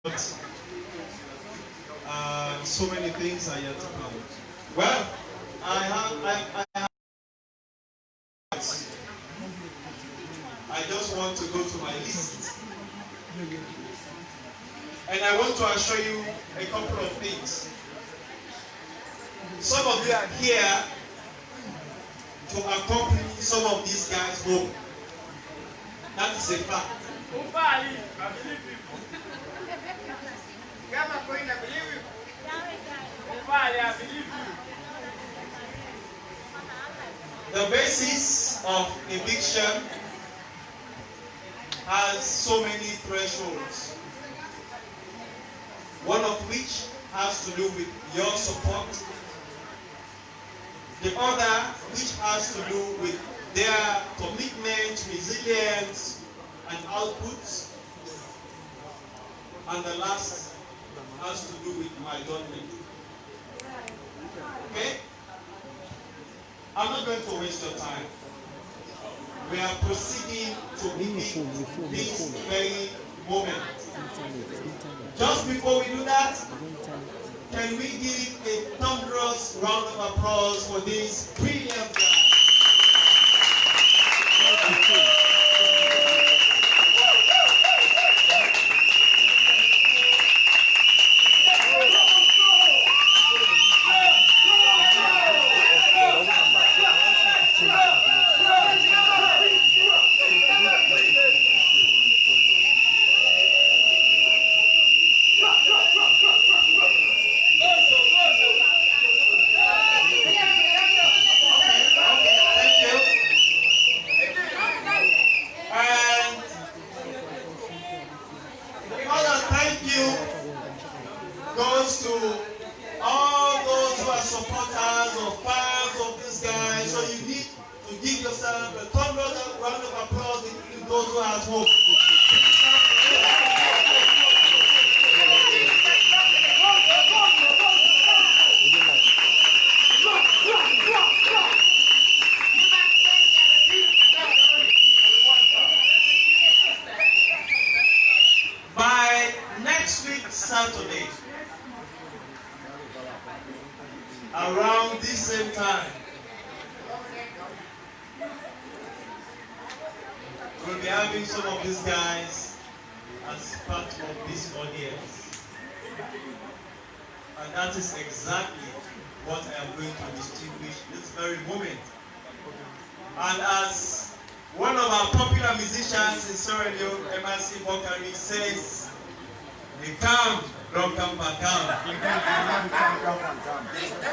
But so many things are yet to come. Well, I just want to go to my list. And I want to assure you a couple of things. Some of you are here to accompany some of these guys home. That is a fact. I believe you. I believe you. The basis of eviction has so many thresholds. One of which has to do with your support. The other which has to do with their commitment, resilience, and outputs. And the last has to do with my judgment. Okay? I'm not going to waste your time. We are proceeding to begin this very moment. Just before we do that, can we give a thunderous round of applause for this brilliant guy? Goes to all those who are supporters or fans of this guy. So you need to give yourself a thunderous round of applause to those who are at home. By next week, Saturday, around this same time, we'll be having some of these guys as part of this audience. And that is exactly what I am going to distinguish this very moment. And as one of our popular musicians in Sierra Leone, MRC Bokari, says, "They come, don't come back down."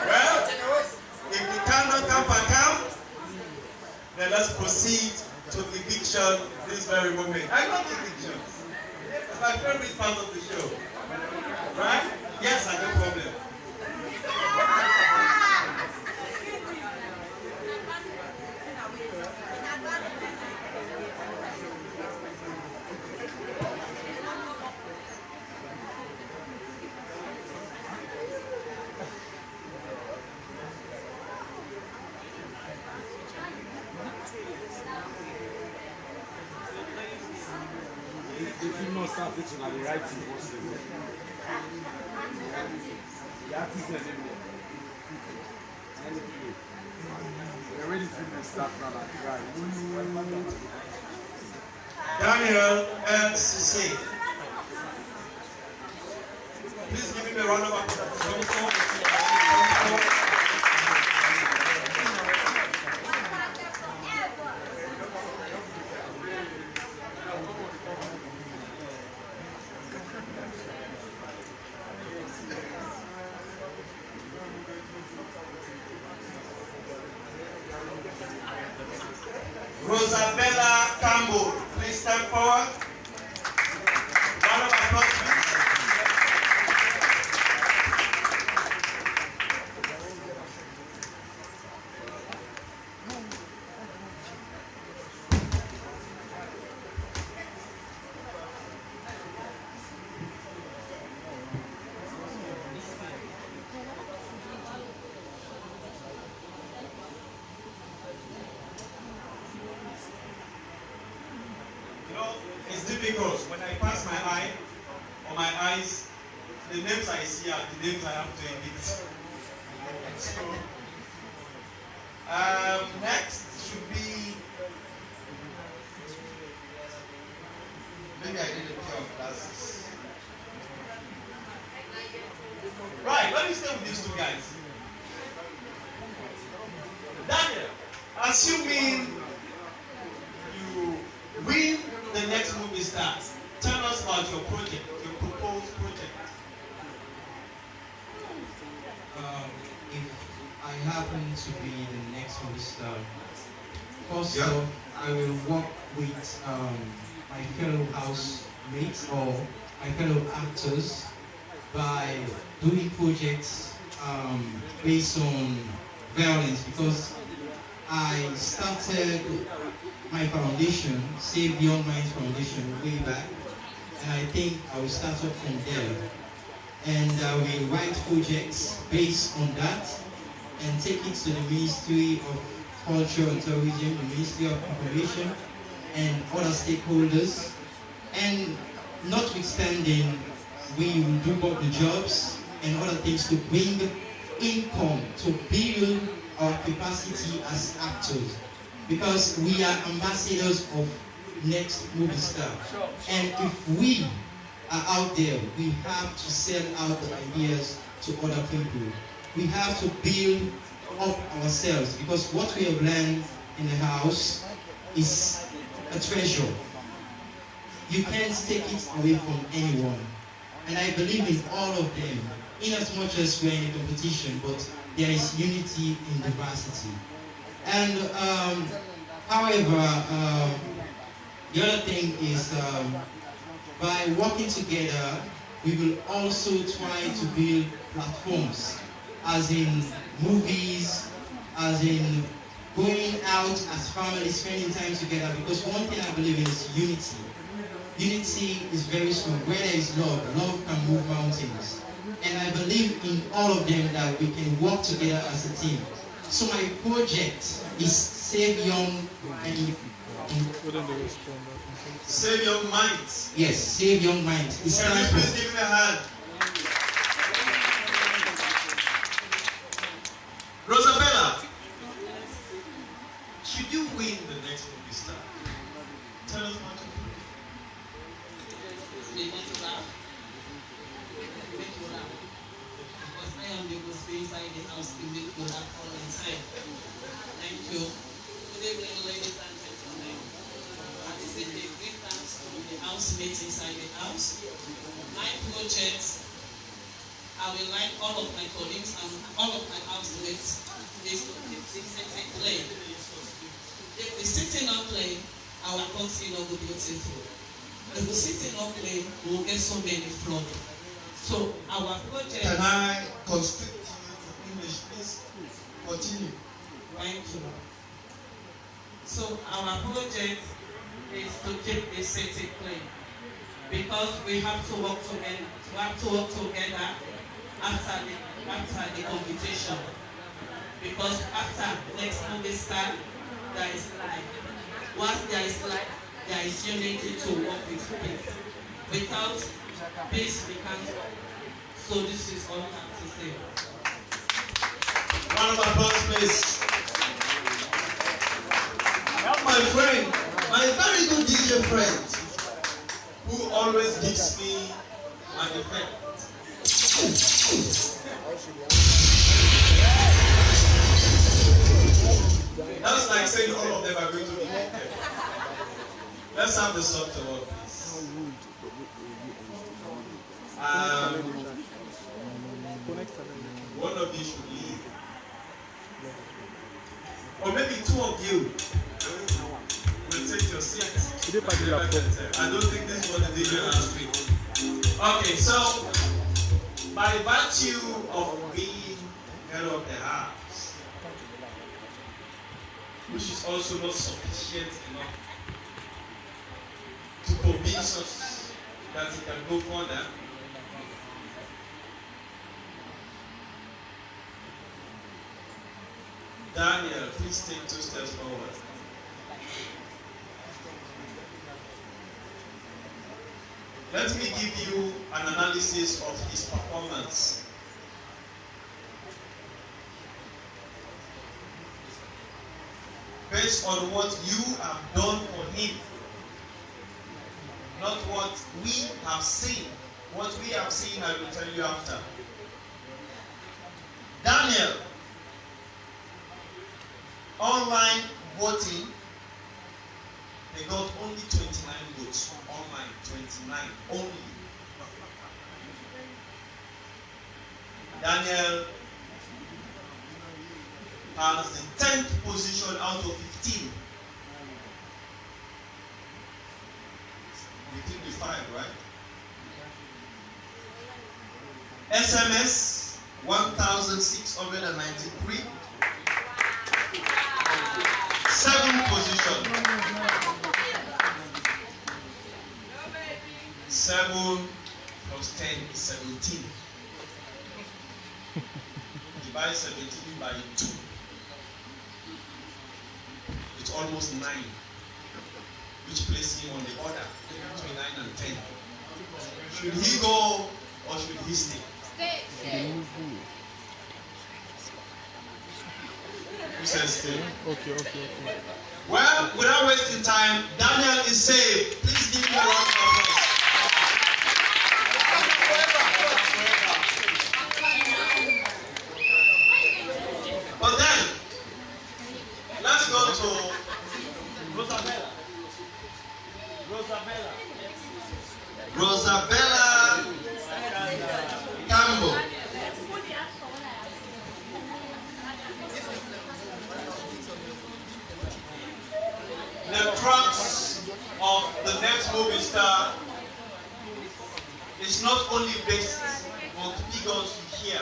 Well, if they cannot come back down, then let's proceed to eviction this very moment. I love evictions. It's my favorite part of the show. Right? Yes, I have no problem. If you not start fixing at the right thing, what's the way? The artist is in there. We're already filming stuff now like right. Daniel LCC. Please give him a round of applause. Rosabella Campbell, please step forward. Round of applause, please. It's difficult when I pass my eye on my eyes, the names I see are the names I have to evict. So, next should be, maybe I need a pair of glasses. Right, let me stay with these two guys. Daniel, assuming you win the next movie star, tell us about your project, your proposed project. If I happen to be the next movie star, first off, I will work with my fellow housemates or my fellow actors by doing projects based on violence, because I started my foundation, Save Young Minds Foundation, way back, and I think I will start off from there. And I will write projects based on that and take it to the Ministry of Culture and Tourism, the Ministry of Information, and other stakeholders. And notwithstanding, we will do both the jobs and other things to bring income, to build our capacity as actors, because we are ambassadors of next movie star. And if we are out there, we have to sell out the ideas to other people. We have to build up ourselves, because what we have learned in the house is a treasure. You can't take it away from anyone. And I believe in all of them, in as much as we're in a competition, but there is unity in diversity. And however, the other thing is, by working together, we will also try to build platforms, as in movies, as in going out as families, spending time together, because one thing I believe in is unity. Unity is very strong. Where there is love, love can move mountains. And I believe in all of them that we can work together as a team. So my project is Save Young and Save Young Minds. Yes, Save Young Minds. It stands Please for give me a hand. Rosabella, should you win the next movie star, tell us what to do. They want to laugh. Make you laugh. Because I am the most inside the house to make you laugh all the time. Thank you. Good evening, ladies and gentlemen. I say a great thanks to the housemates inside the house. My project, I will like all of my colleagues and all of my housemates is to keep the setting clean. If we sitting up clean, our country will be beautiful. If we sitting up clean, we will get so many floods. So our project. Can I constrict you to English, please? Continue. Thank you. So our project is to keep the city clean, because we have to work together. We have to work together after the competition. Because after next movie start, there is life. Once there is life, there is unity to work with peace. Without peace, we can't work. So this is all I have to say. Round of applause, please. My friend, my very good DJ friend, who always gives me an effect. That's like saying all of them are going to be naked. Let's have the softer one, please. One of you should leave. Or maybe two of you will take your seats. I don't think this was the DJ last week. Okay, so by virtue of being head of the house, which is also not sufficient enough to convince us that it can go further, Daniel, please take 2 steps forward. Let me give you an analysis of his performance. Based on what you have done for him, not what we have seen. What we have seen, I will tell you after. Daniel, online voting, they got only 29 votes. Online, 29 only. Daniel has the 10th position out of 15. Within the 5, right? SMS 1,693. 7th position. 7 plus 10 is 17. Divide 17 by 2. It's almost 9. Which places him on the order between 9 and 10. Should he go or should he stay? Stay. Who says stay? Okay. Well, without wasting time, Daniel is saved. Please give me a round of applause. But then, let's go to Rosabella Campbell. The crux of the next movie star is not only based on figures you hear.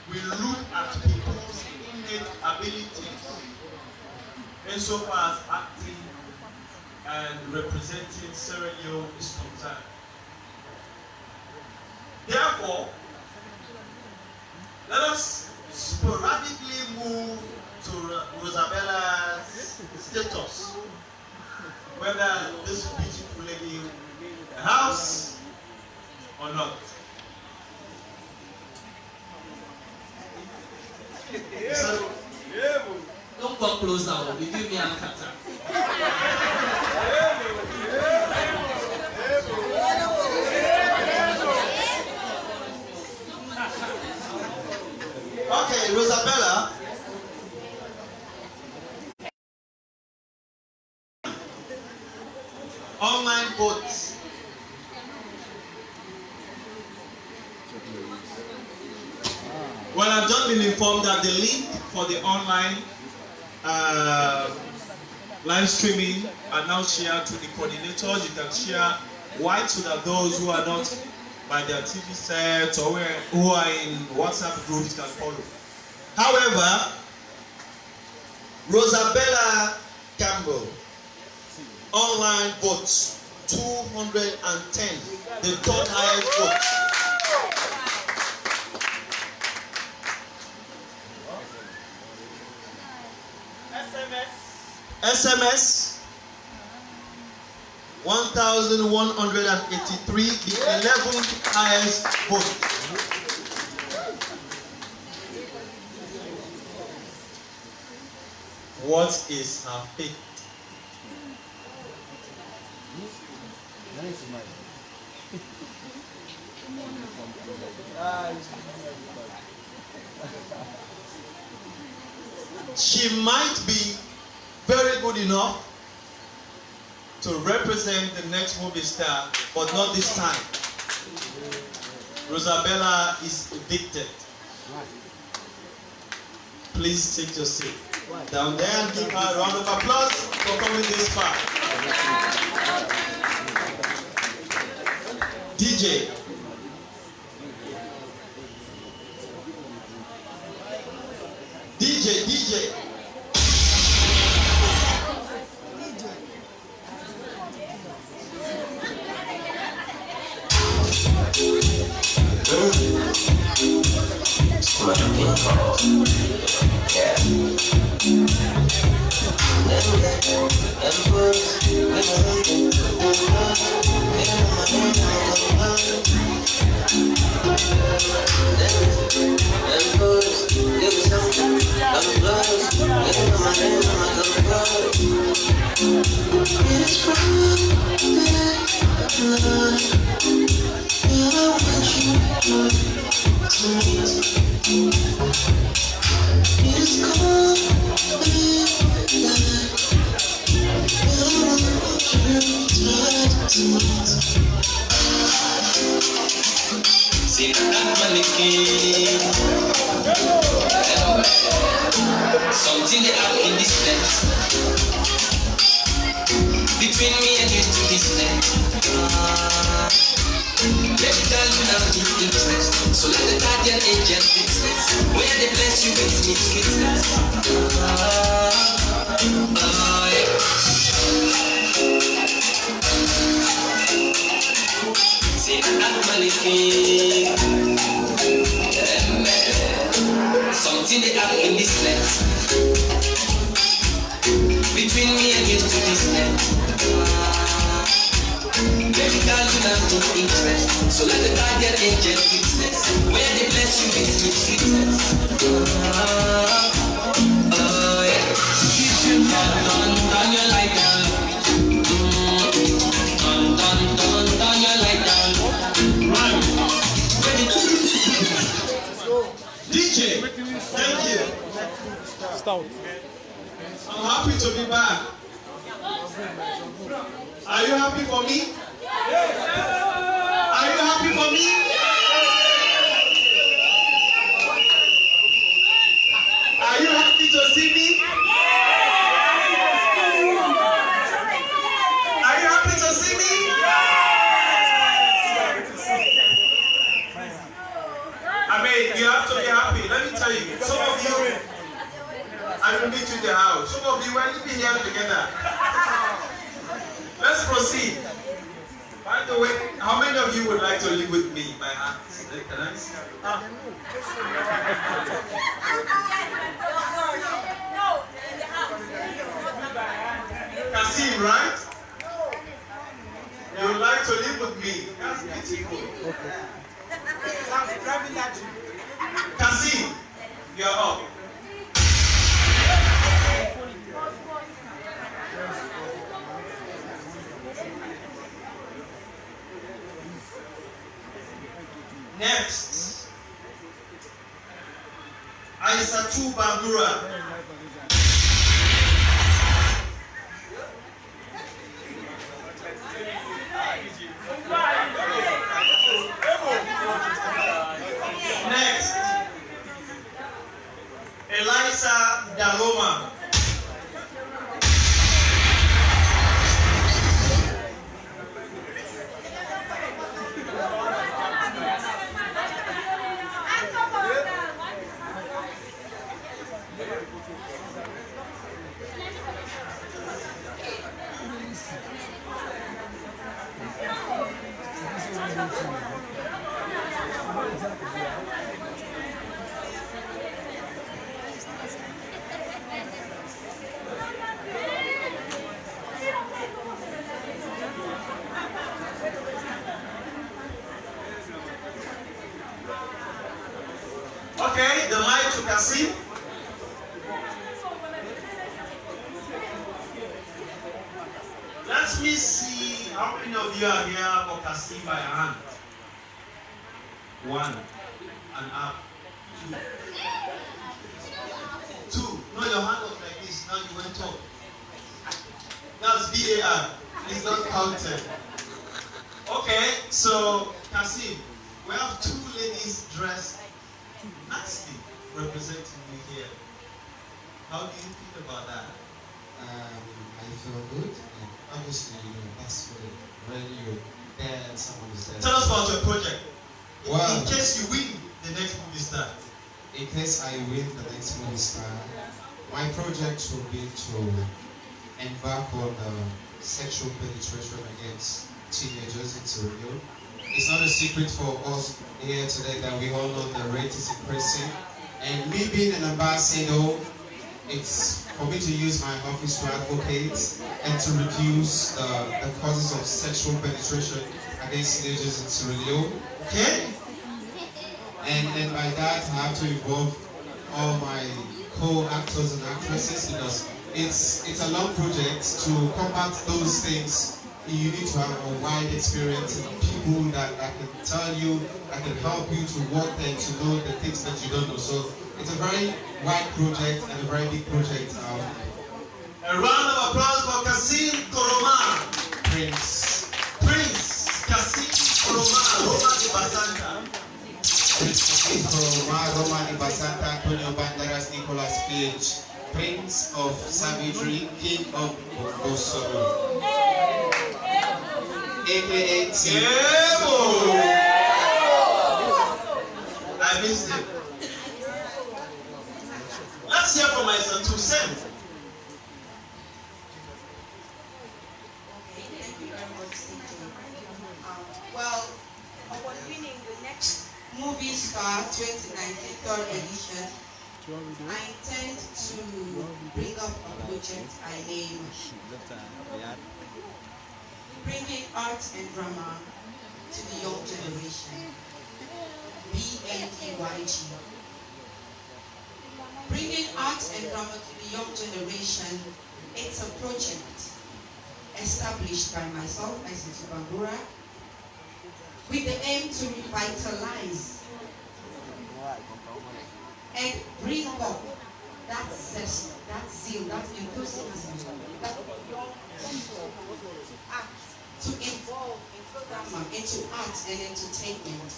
We look at people's innate abilities insofar as acting and representing Sierra Leone is concerned. Therefore, let us sporadically move to Rosabella's status, whether this beautiful lady in the house or not. So, don't come closer, you give me an answer. Okay, Rosabella. Online votes. Well, I've just been informed that the link for the online live streaming are now shared to the coordinators. You can share wide so that those who are not by their TV sets or who are in WhatsApp groups can follow. However, Rosabella Campbell, online votes 210, the third highest vote. SMS 1,183, the 11th highest vote. What is her fate? She might be very good enough to represent the next movie star, but not this time. Rosabella is evicted. Please take your seat down there and give her a round of applause for coming this far. DJ. DJ. Yeah. See that mannequin. Something they have in this place. Between me and you to this place. Let the girl you have no interest. So let the guardian angel fix this. Where they bless you with me sweetness. See that mannequin. Something they have in this place. Between me and you to this place. Baby girl, you have no interest. So let the guardian angel fix this. Where they bless you with me sweetness. Turn your light down. Turn your light down. Right. DJ, thank you. Stout. I'm happy to be back. Are you happy for me? Are you happy for me? Are you happy to see me? Are you happy to see me? I mean, you have to be happy. Let me tell you, some of you, I will meet you in the house. Some of you are living here together. Let's proceed. By the way, how many of you would like to live with me by hands? Can I see? Kasim, right? You would like to live with me? That's beautiful. Kasim, you're up. Next, Aisatu Bandura. Next, Elisa Daroma. Okay, the mic to Kasim. Let me see how many of you are here for Kasim by hand. 1 and up. 2. No, your hand was like this. Now you went up. That's VAR. It's not counted. Okay, so Kasim, we have 2 ladies dressed nicely representing you here. How do you feel about that? I feel good, and obviously, that's when you're there and someone is there. Tell us about your project. Wow. In case you win the next movie star. In case I win the next movie star, my project will be to embark on sexual penetration against teenagers in Sierra. It's not a secret for us here today that we all know the rate is increasing. And me being an ambassador, it's for me to use my office to advocate and to reduce the causes of sexual penetration against teenagers in Sierra Leone. Okay? And by that, I have to involve all my co-actors and actresses because it's a long project. To combat those things, you need to have a wide experience and people that can tell you, that can help you to work and to know the things that you don't know. So it's a very wide project and a very big project. A round of applause for Kasim Koroma. Prince. Prince Kasim Koroma, Roma de Basanta. Francisco Roman Basanta Antonio Banderas Nicolas Page, Prince of Savagery, King of Bosoro, aka I missed it. Let's hear from my son to send. Okay, thank you very much, CJ. Well, award winning the next Movie Star 2019 third edition, I intend to bring up a project I name Bringing Art and Drama to the Young Generation, BNEYG. Bringing Art and Drama to the Young Generation, it's a project established by myself, Mrs. Bambura, with the aim to revitalize and bring up that zest, that zeal, that enthusiasm, that young people to act, to involve into drama, into art and entertainment.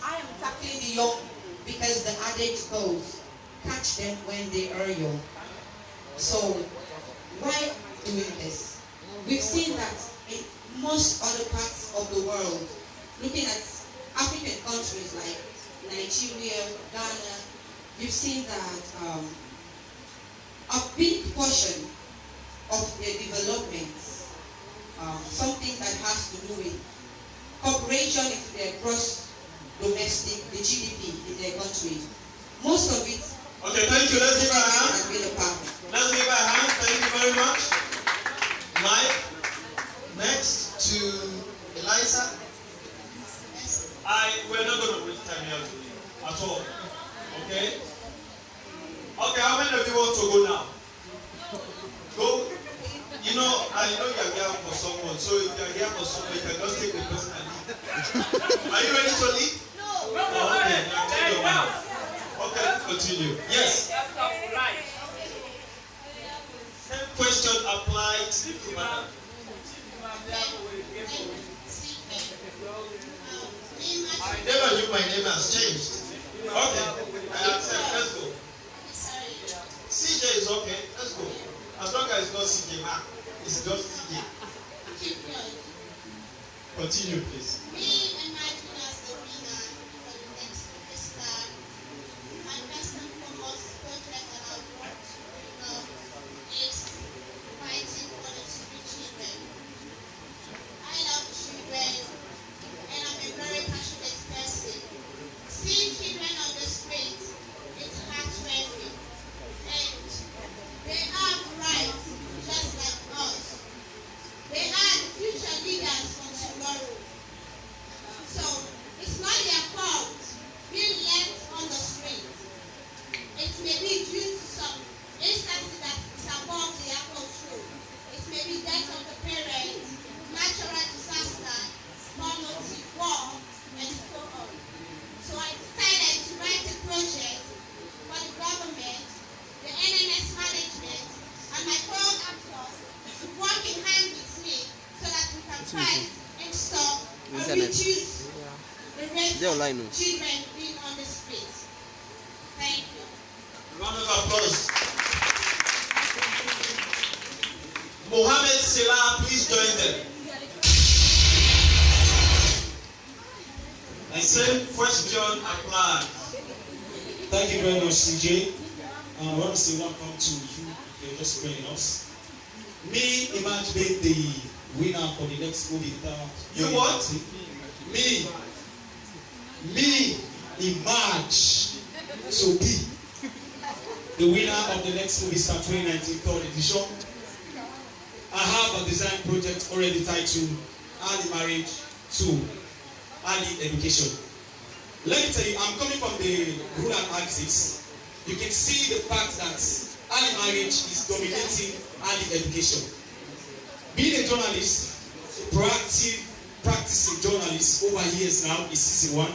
I am tackling the young because the adage goes, catch them when they are young. So why doing this? We've seen that in most other parts of the world, looking at African countries like Nigeria, Ghana, you've seen that a big portion of their development, something that has to do with cooperation into their gross domestic, the GDP in their country. Most of it. Okay, thank you. Let's give her a hand. Let's give her a hand. Thank you very much. Mike. Next to Eliza. We're not going to waste time here at all. Okay? Okay, how many of you want to go now? Go. You know, I know you're here for someone, so if you're here for someone, you can just take the person and leave. Are you ready to leave? No. Oh, okay, now take your mind. Okay, continue. Yes. Same question applied to Madam. I never knew my name has changed. Okay, I accept. Let's go. CJ is okay. Let's go. As long as it's not CJ Mark, it's just CJ. Continue, please. Me and my class arena for the next semester. My first and foremost project that I want to bring up is fighting for the children. I love children, and I'm a very passionate person. Seeing children on the street is heart-wrenching, and they have rights just like us. They are the future leaders for tomorrow. So it's not their fault being left on the street. It may be due to some instances that is above their control. It may be death of the parents, natural disaster, poverty, war, and so on. So I decided to write a project for the government, the NMS management, and my co-actors to work in hand with me so that we can fight and stop and reduce the rate of children being on the streets. Thank you. Round of applause. Mohammed Salah, please join them. The same question applies. Thank you very much, CJ. I want to say welcome to you. You're just joining us. Me, Image being the winner for the next movie. You what? Me, Image to be the winner of the next movie star 2019 third edition. I have a design project already titled Early Marriage to Early Education. Let me tell you, I'm coming from the rural axis. You can see the fact that early marriage is dominating early education. Being a journalist, a proactive, practicing journalist over years now is season 1.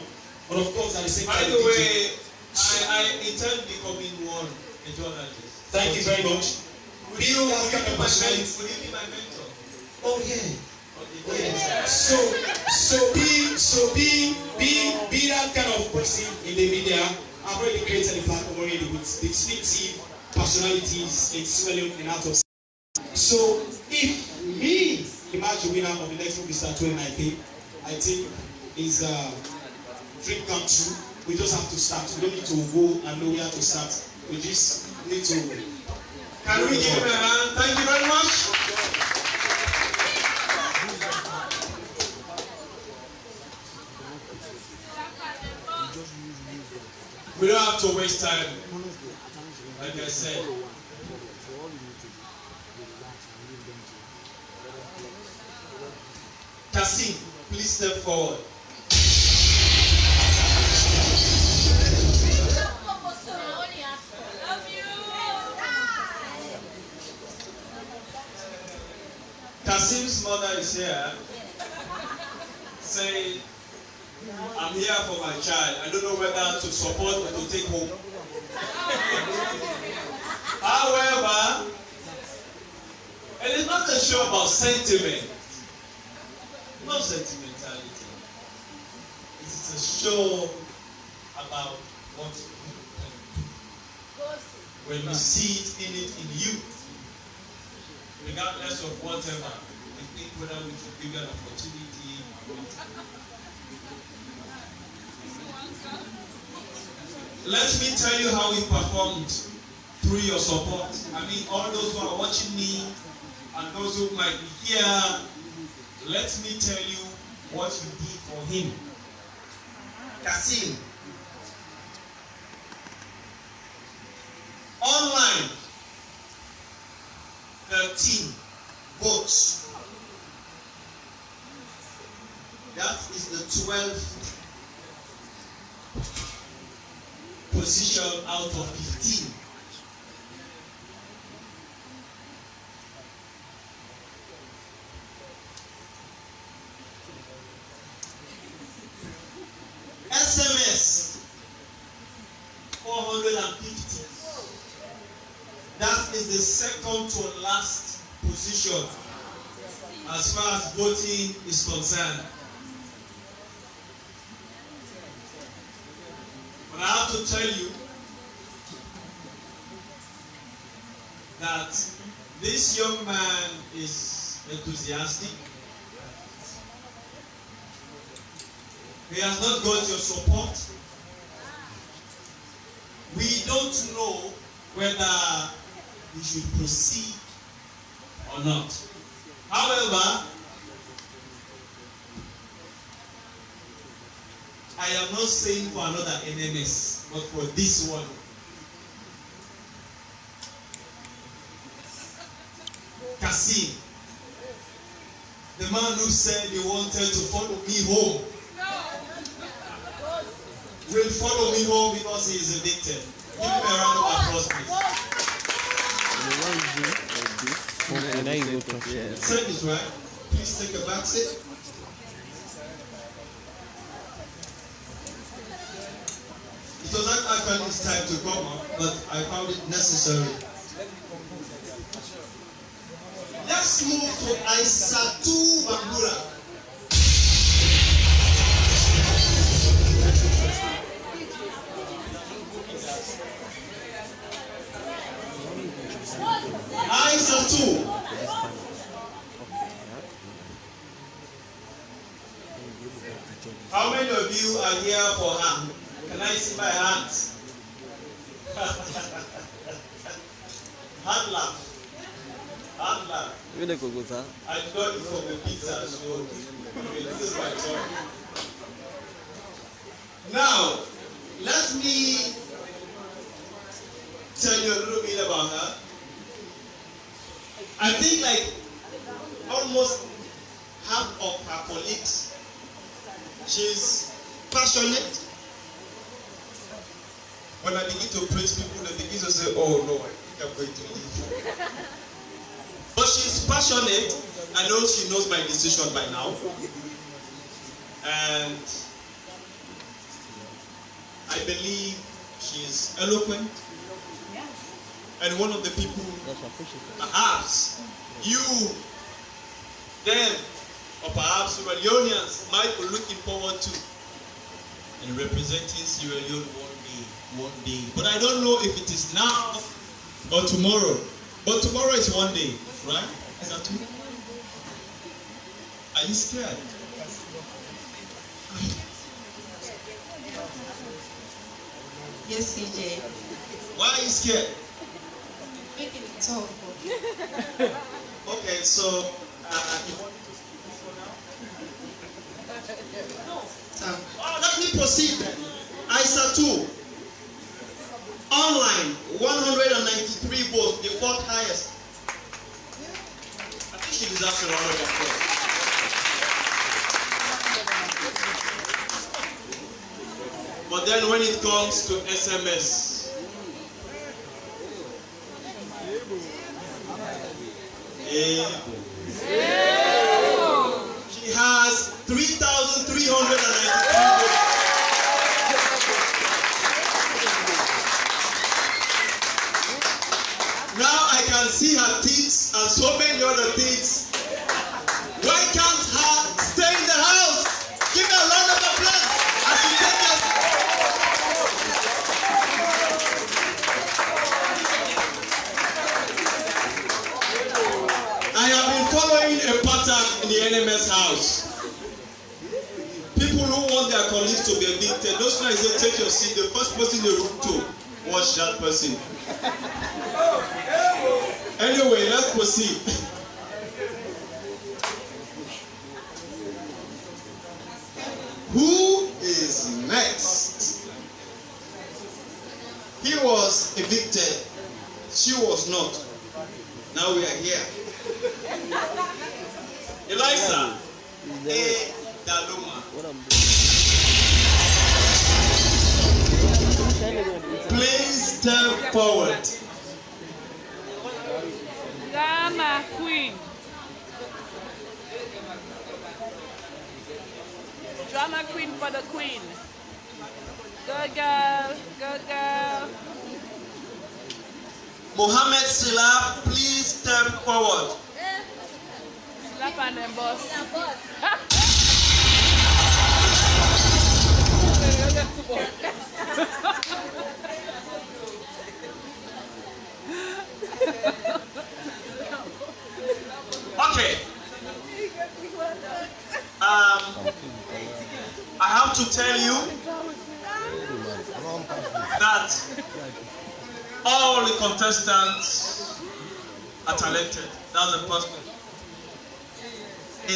But of course, at the same time, by the way, I intend becoming a journalist. Thank you very much. Will you be my mentor? Oh yeah. Yeah. So be that that kind of person in the media. I've already created a platform already with distinctive personalities in Sierra Leone and out of. So if me emerge the winner of the next movie star 2019, I think is a dream come true. We just have to start. We don't need to go and know where to start. We just need to. Can we give him a hand? Thank you very much. We don't have to waste time. Like I said. Kassim, please step forward. Kassim's mother is here. Say, I'm here for my child. I don't know whether to support or to take home. However, it is not a show about sentiment. No sentimentality. It is a show about what you can do. When you see it in you, regardless of whatever, we think whether we should give an opportunity or not. Let me tell you how we performed through your support. I mean, all those who are watching me and those who might be here, let me tell you what you did for him. Kassim. Online, 13 votes. That is the 12th position out of 15. SMS 450. That is the second to last position as far as voting is concerned. But I have to tell you that this young man is enthusiastic. He has not got your support. We don't know whether we should proceed or not. However, I am not saying for another NMS, but for this one. Kassim, the man who said he wanted to follow me home, will follow me home because he is addicted. Give him a round of applause, please. Say this right. Please take a back seat. It was not actually his time to come up, but I found it necessary. Let's move to Aisatu Bambura. Aisatu. How many of you are here for her? Can I see my hands? Hand laugh. Hand laugh. I got it from the pizza, so this is my turn. Now, let me tell you a little bit about her. I think like almost half of her colleagues, she's passionate. When I begin to praise people, they begin to say, oh no, I think I'm going to leave. But she's passionate. I know she knows my decision by now. And I believe she's eloquent. And one of the people, perhaps you, them, or perhaps Leonians might be looking forward to and representing Sierra Leone one day. But I don't know if it is now or tomorrow. But tomorrow is one day, right? Is that true? Are you scared? Yes, CJ. Why are you scared? Making it tough. Okay, so you want to speak for now? Let me proceed then. ISA 2. Online, 193 votes, the fourth highest. I think she deserves a round of applause. But then when it comes to SMS, she has 3,393 votes. Now I can see her teeth and so many other things. Why can't her stay in the house? Give her a round of applause as she takes her. I have been following a pattern in the NMS house. People who want their colleagues to be evicted, those guys say take your seat, the first person in the room to watch that person. Anyway, let's proceed. Who is next? He was evicted. She was not. Now we are here. Eliza A. Daluma. Please step forward. Drama queen. Drama queen for the queen. Go girl, go girl. Mohammed Sila, please step forward. Slap and then boss. Okay. I have to tell you that all the contestants are talented. That's the first thing.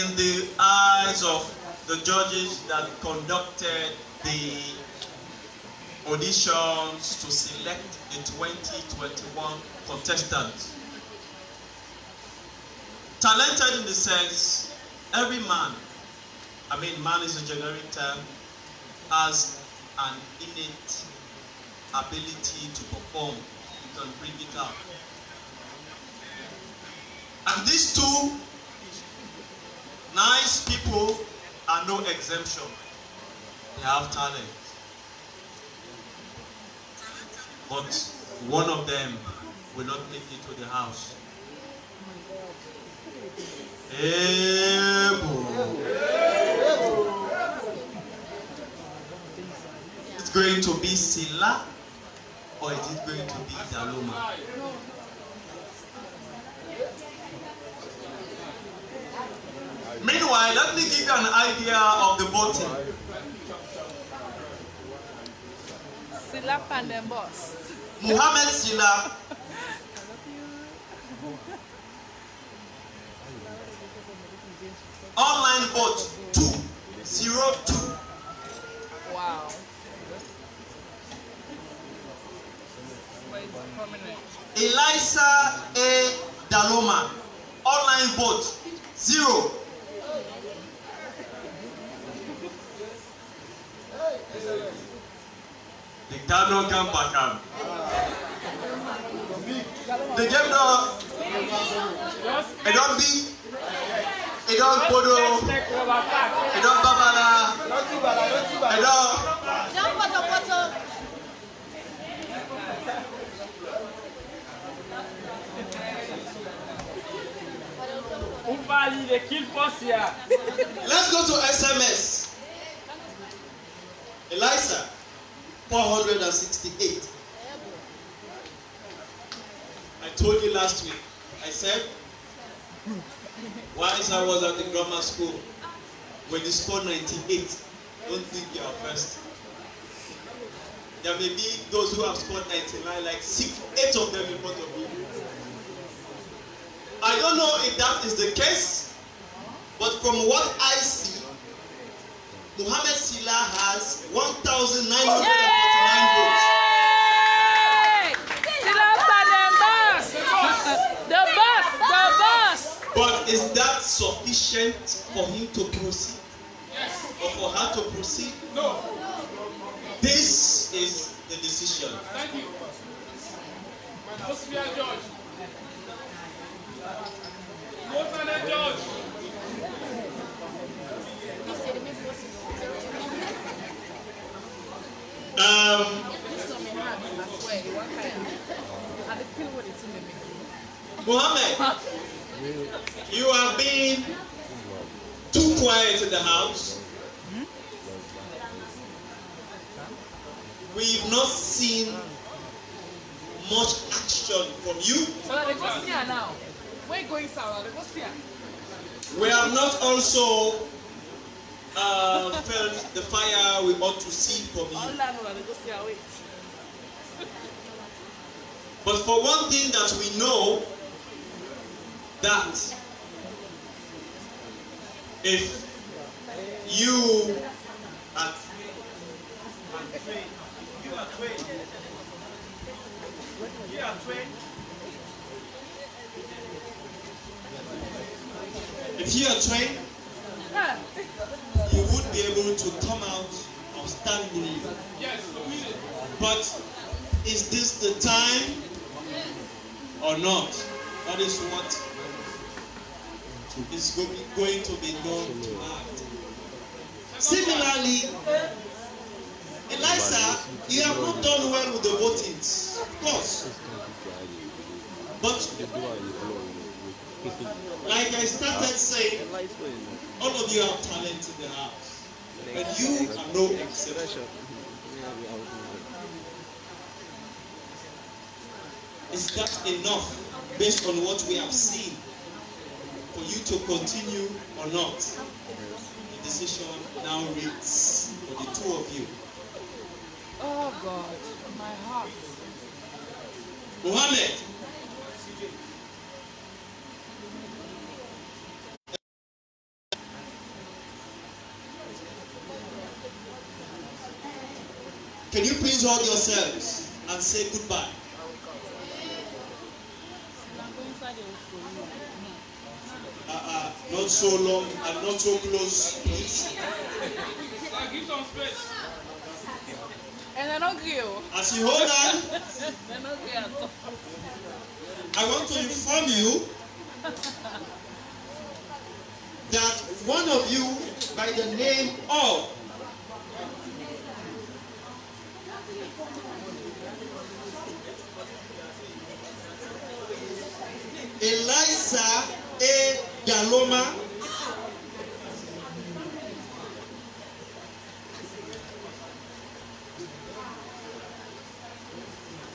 In the eyes of the judges that conducted the auditions to select the 2021 contestants. Talented in the sense, every man, man is a generic term, has an innate ability to perform. You can bring it out. And these two nice people are no exemption. They have talent. But one of them will not make it to the house. It's going to be Sila or is it going to be Daluma? Meanwhile, let me give you an idea of the voting. Sila and then boss. Muhammad Sila. Online vote 202. Wow. Eliza A. Daloma. Online vote 0. The Dano come back up. The game no. It don't be. It don't Bodo. It don't Babala. It don't. Let's go to SMS. Eliza, 468. I told you last week, I said, whilst I was at the grammar school, when you scored 98, don't think you are first. There may be those who have scored 99, like 8 of them in front of you. I don't know if that is the case, but from what I see, Muhammad Sila has 1,949 votes. The boss! But is that sufficient for him to proceed? Yes. Or for her to proceed? No. This is the decision. Thank you. Most fair judge. Most fair judge. Muhammad, you have been too quiet in the house. We've not seen much action from you. Now. We're going sour. We have not also felt the fire we ought to see from you. But for one thing that we know, that if you are if you are trained, you would be able to come out outstanding. Yes. But is this the time or not? That is what is going to be done tonight. Similarly, Eliza, you have not done well with the votings, of course. But like I started saying, all of you have talent in the house, and you are no exception. Is that enough, based on what we have seen, for you to continue or not? The decision now reads for the two of you. Oh God, my heart. Muhammad, can you please hold yourselves and say goodbye? Not so long and not so close, please. Give some space. And I don't give. As you hold on, I want to inform you that one of you by the name of Eliza A. Galoma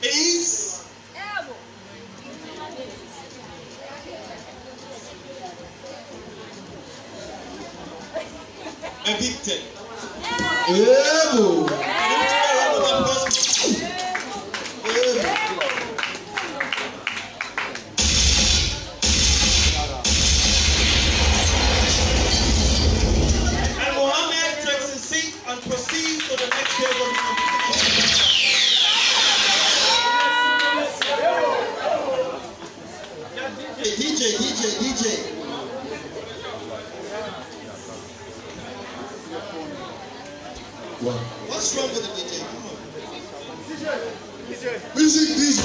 is evicted. And Mohammed takes his seat and proceeds to the next stage of the competition. DJ. What's wrong with the DJ? Come on. Music, DJ.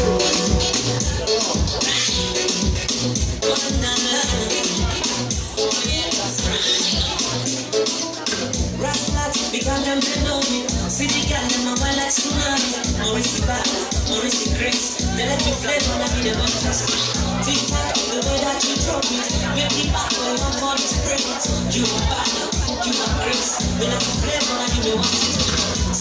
Because them they know me. See the girl in my mind like tsunami. Maurice back, Maurice grace. They let me play when I need a button. Think back the way that you drop me. Make me back when one for this break. You are back, you are grace. They let me play when I need a button.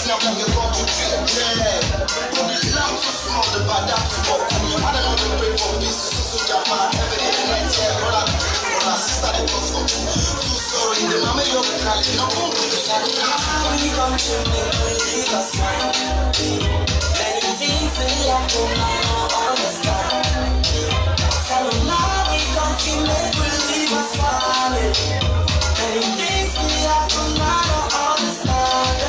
snap like a gun to treat. Yeah. From the lamb to small, the bad up to walk. I don't know the pray for peace, so Japan. Every day and night, yeah, brother, brother, sister, they go for you. Too sorry, the mama, you're calling, no more. We come to make believe us one. Many things in life will not understand. So now we come to make believe us one. Many things in life will not understand.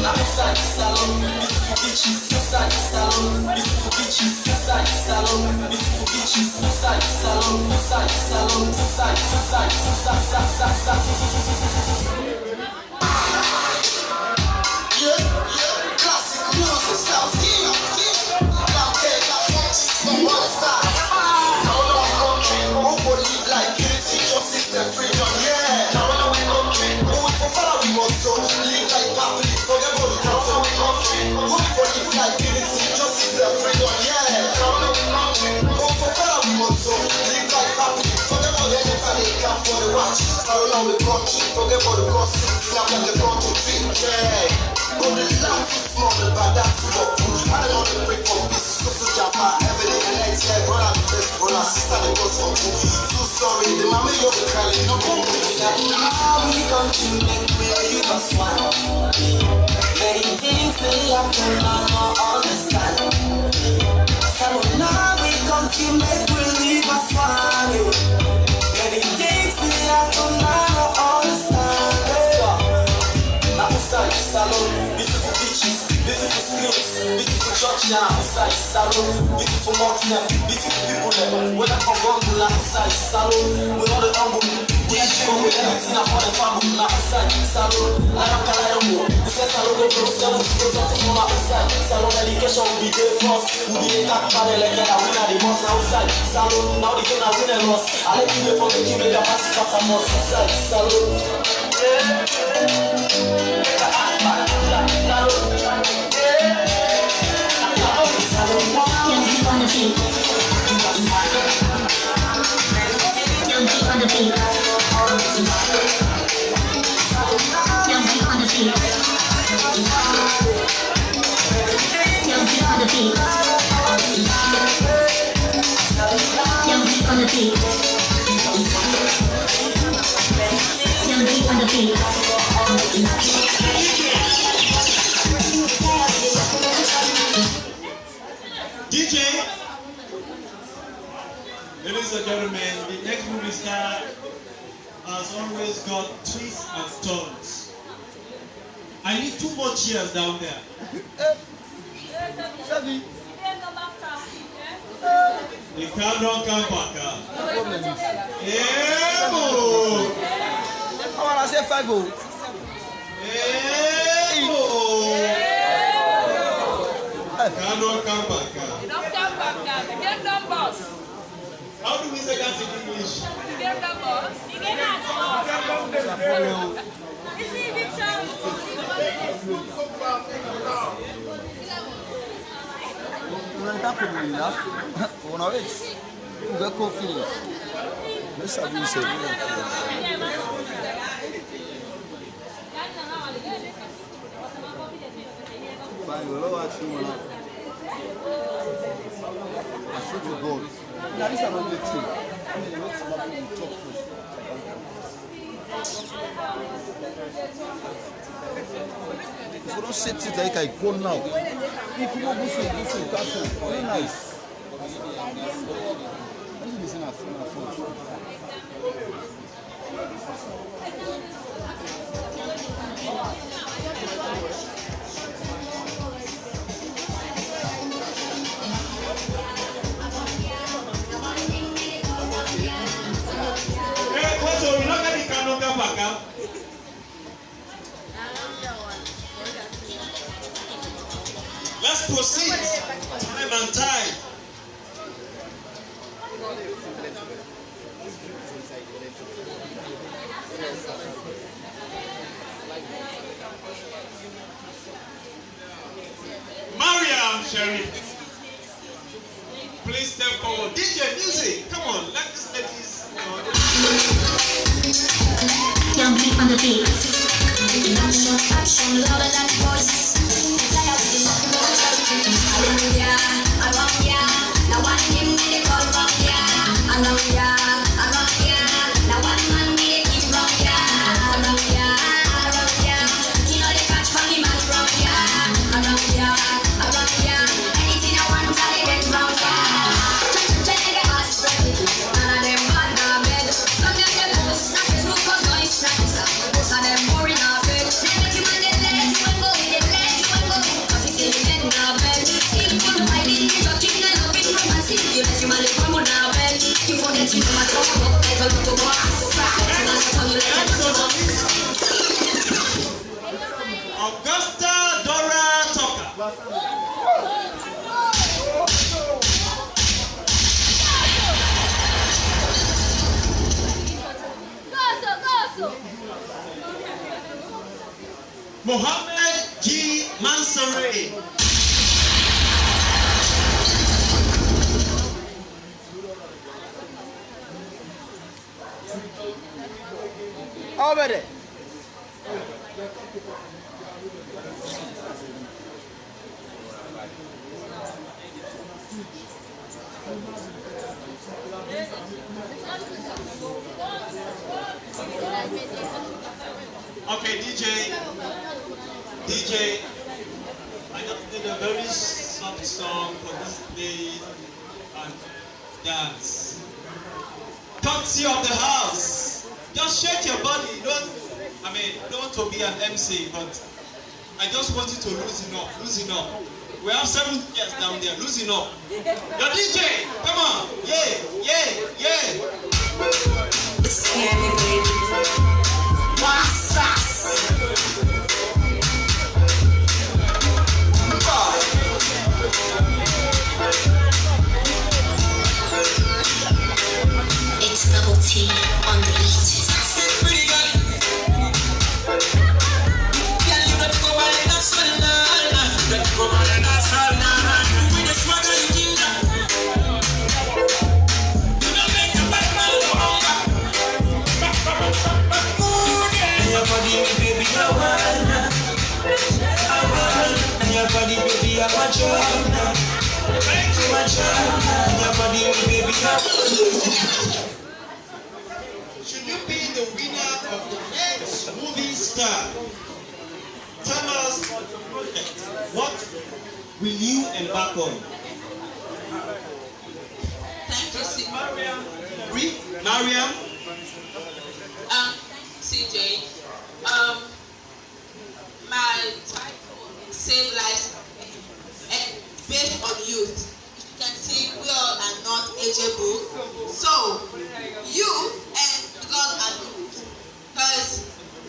Now inside the salon, beautiful bitches inside the salon, beautiful bitches inside the salon, beautiful bitches inside the salon, inside the salon, inside. Classic music sounds here. Now take that catches from one side. Now we country, who believe like unity, justice and freedom, yeah. Now we country, who for follow we want to live like family, forget about the country. Who believe like unity, justice and freedom, yeah. Now we country, who for follow we want to live like family, forget about anything they can for the watch. Now we country, forget about the gossip, snap like a gun to treat, yeah. From the lamb to small, the bad up to walk. I don't know the pray for peace, so Japan. Every day and night, yeah, brother, brother, sister, they go for you. Too sorry, the mama, you're calling, no more. Now we come to make believe us one. Many things in life will not understand. So now we come to make believe us one. Many things in life will not understand. Inside the salon, beautiful beaches, beautiful skills, beautiful church now. Inside the salon, beautiful mountain, beautiful people there. When I'm from Gongola, inside the salon, with all the humble, we go with everything I for the family. Now inside the salon, I don't care I don't know. We say salon go to the something more outside. Salon education will be there first. We'll be attacked by the like I win at the boss outside. Salon, now they gonna win a loss. I let you for the keep make a pass pass a boss inside the salon. DJ, ladies and gentlemen, the next movie star has always got twists and turns. I need 2 more chairs down there. The car don't come back. Yeah, I want to say 5-0. Cannot come back. Don't come back. You get numbers. How do we say that in English? You get numbers. You get numbers. You see Evictions. On est un peu mieux là. On a vu. On va confiner. Mais ça vous c'est. Fine, we'll watch you now. I should have gone. Now this is another thing. I mean, it makes nothing to talk to. If you don't set it like I go now, people will go castle. Very nice. I'm using a phone. Let's proceed. Time and time. Mariam Sharif, please step forward. DJ music, come on, let this ladies. Young people on the beat. Action, action, louder than Mohammed G. Mansouri. Over there. Okay, DJ, I just did a very soft song for this day and dance. Courtesy of the house. Just shake your body. Don't want to be an MC, but I just want you to loosen up. We have 7 years down there, loosen up. Your DJ, come on, yeah. It's double T on the beat. Should you be the winner of the next movie star? Tell us what will you embark on? Thank you, Mariam. CJ. My title is Save Lives and based on youth. You can see we all are not ageable. So, youth and God are youth. Because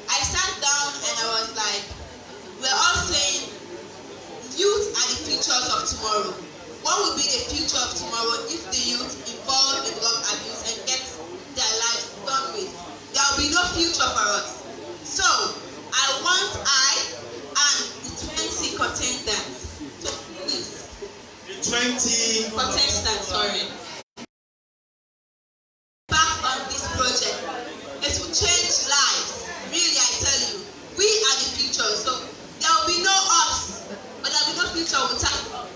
I sat down and I was like, we're all saying youth are the futures of tomorrow. What will be the future of tomorrow if the youth involved in drug abuse and get their lives done with? There will be no future for us. So, I and the 20 contestants. So please. The 20 contestants, sorry. Back on this project. It will change lives. Really, I tell you. We are the future. So there will be no us. But there will be no future without us.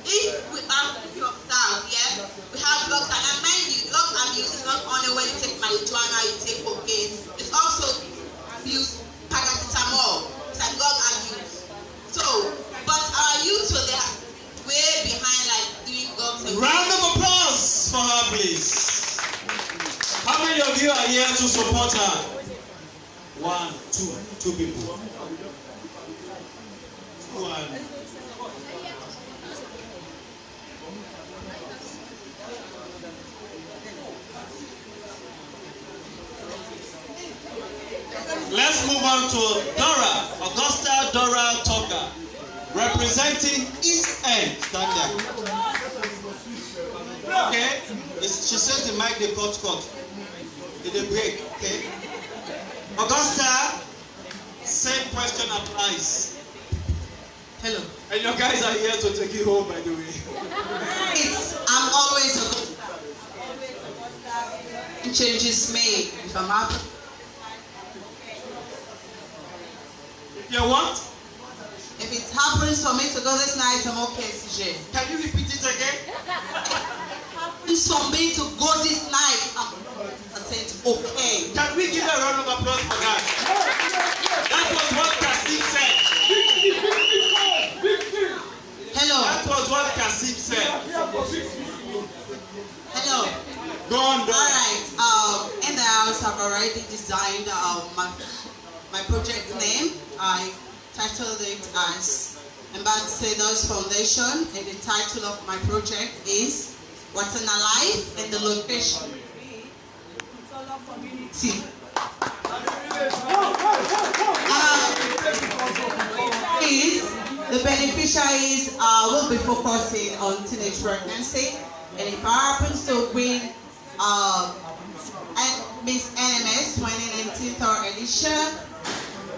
If you observe, yeah, we have drugs, and mind you, drug abuse is not only when you take marijuana, you take cocaine, it's also abuse paracetamol, it's a drug abuse. So, but our youth, so they are way behind, like doing drugs. Round of applause for her, please. How many of you are here to support her? 1, 2 people. 1. Let's move on to Augusta Dora Tucker, representing East End. Stand there. Okay. She says the mic they cut. Did they break? Okay. Augusta, same question applies. Hello. And your guys are here to take you home, by the way. I'm always a good. Changes made if I'm happy. You what? If it happens for me to go this night, I'm okay, CJ. Can you repeat it again? Happens for me to go this night, I'm okay. Can we give a round of applause for that? That was what Kasim said. Hello. That was what Kasim said. Hello. Go on, go on. Alright, in the house I've already designed my project name. I titled it as Ambassadors Foundation, and the title of my project is What's in a Life, and the location community. The beneficiaries will be focusing on teenage pregnancy, and if I happen to win, and Miss NMS 2019 third edition.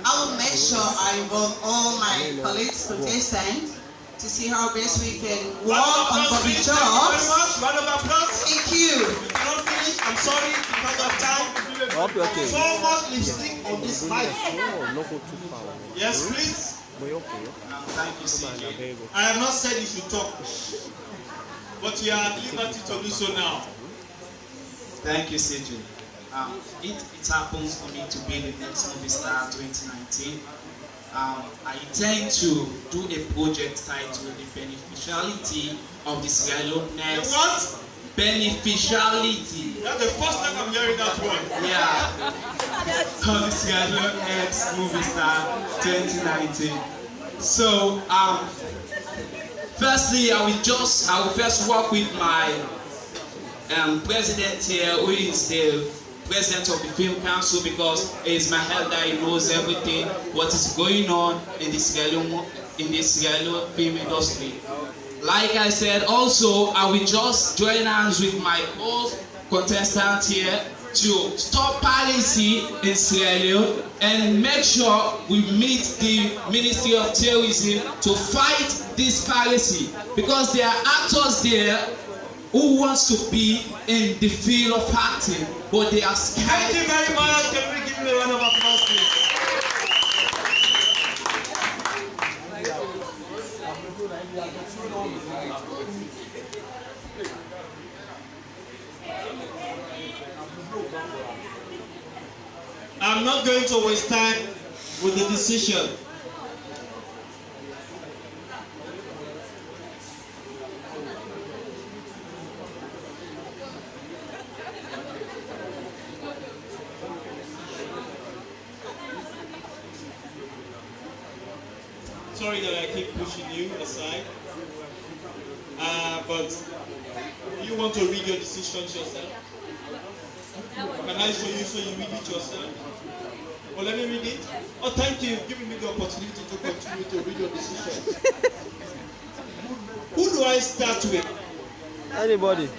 I will make sure I involve all my colleagues to descend to see how best we can work on public jobs. Round of applause. Thank you. We cannot finish. I'm sorry because of time. Okay. So much lipstick on this mic. Yes, please. Thank you, CJ. I have not said you should talk, but you are at liberty to do so now. Thank you, CJ. It happens for me to be the next movie star 2019. I intend to do a project titled The Beneficiality of the Sierra Leone Next. What? Beneficiality. That's the first time I'm hearing that word. Yeah. Of the Sierra Leone Next movie star 2019. So, firstly, I will first work with my president here, who is the president of the Film Council, because he is my elder. He knows everything what is going on in the Sierra Leone film industry. Like I said, also I will just join hands with my co-contestant here to stop piracy in Sierra Leone and make sure we meet the Ministry of Tourism to fight this piracy, because there are actors there who wants to be in the field of acting, but they are scared. Thank you very much. Can we give you a round of applause, please? I'm not going to waste time with the decision. Sorry that I keep pushing you aside, but you want to read your decisions yourself? Can I show you so you read it yourself? Well, let me read it. Oh, thank you for giving me the opportunity to continue to read your decision. Who do I start with? Anybody.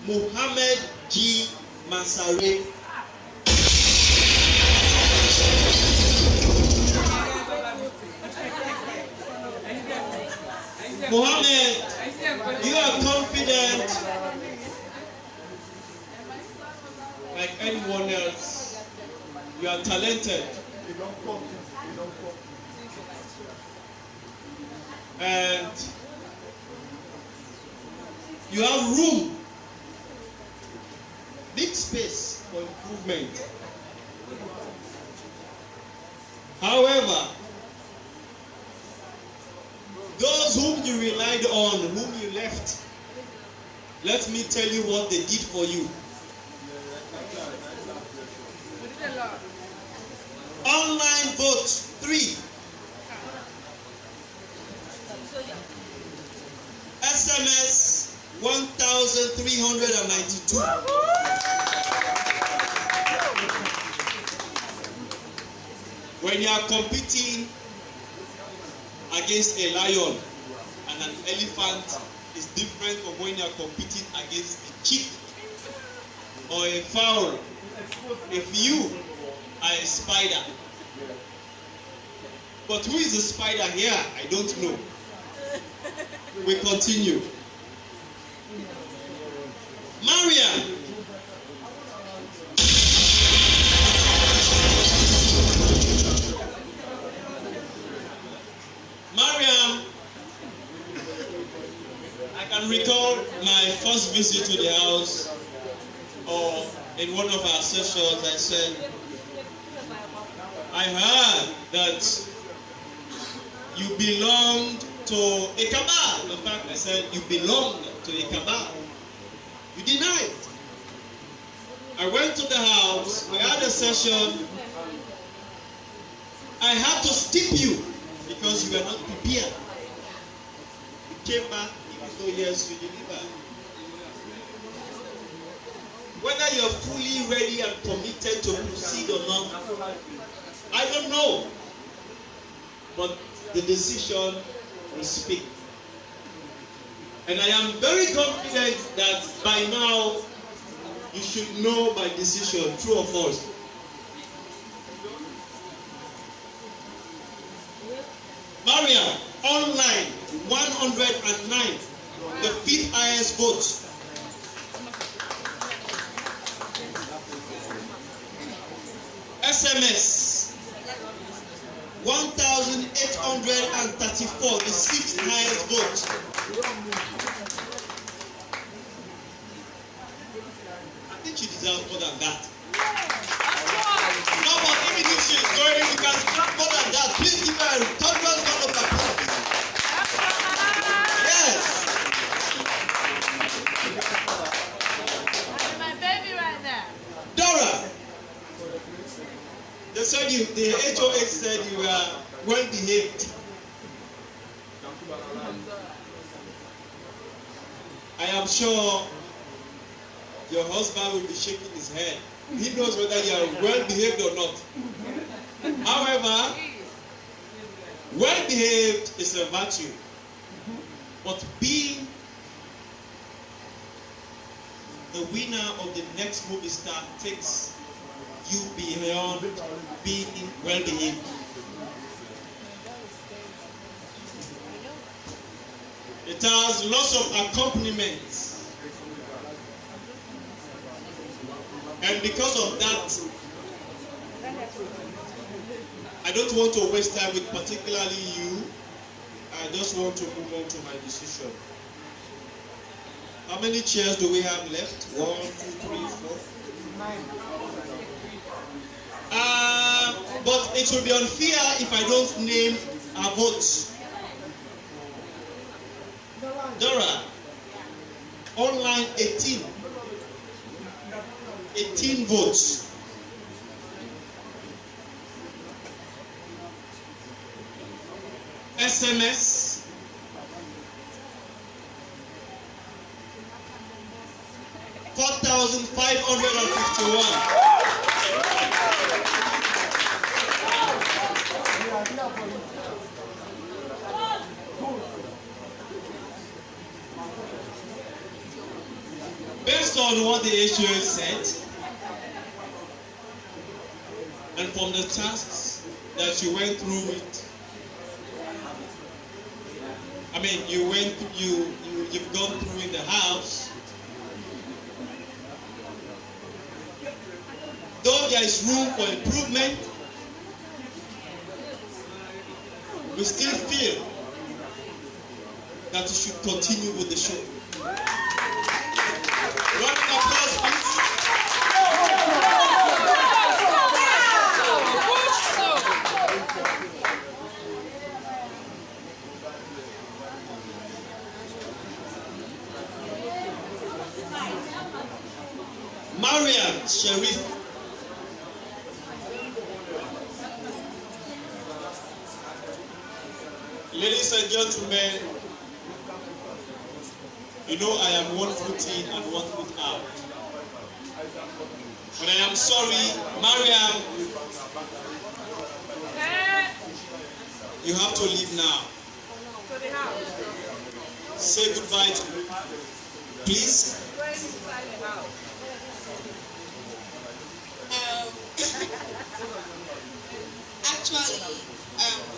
Muhammad G. Mansare. Mohammed, you are confident like anyone else. You are talented. And you have room, big space for improvement. However, those whom you relied on, whom you left, let me tell you what they did for you. Online vote 3. SMS 1,392. When you are competing against a lion and an elephant, is different from when you are competing against a chick or a fowl. If you are a spider, but who is the spider here? I don't know. We continue. Mariam. Mariam, I can recall my first visit to the house, or in one of our sessions, I said, I heard that you belonged to a cabal. In fact, I said, you belonged to a cabal. You denied. I went to the house, we had a session. I had to skip you because you were not prepared. You came back, even though yes, you delivered. Whether you're fully ready and committed to proceed or not, I don't know. But the decision will speak. And I am very confident that by now You should know my decision, true or false. Maria, online, 109, the 5th highest vote. SMS, 1,834, the 6th highest vote. I think she deserves more than that. No, but even if she's going, you can clap more than that. Please give her a thunderous round of applause. Yes. I'm my baby right now. Dora. They said the HOH said you are well behaved. I am sure your husband will be shaking his head. He knows whether you are well behaved or not. However, well behaved is a virtue. But being the winner of the next movie star takes you beyond being well behaved. It has lots of accompaniments. And because of that, I don't want to waste time with particularly you. I just want to move on to my decision. How many chairs do we have left? 1, 2, 3, 4. But it will be unfair if I don't name our votes. Dora, online 18. 18 votes. SMS, 4,551. Based on what the HOA said, and from the tasks that you went through with, you've gone through in the house, though there is room for improvement, we still feel that you should continue with the show. Round of applause, please. Mariam Sharif. Ladies and gentlemen, you know I am 1 foot in and 1 foot out. But I am sorry, Mariam, you have to leave now. Say goodbye to me, please. Actually,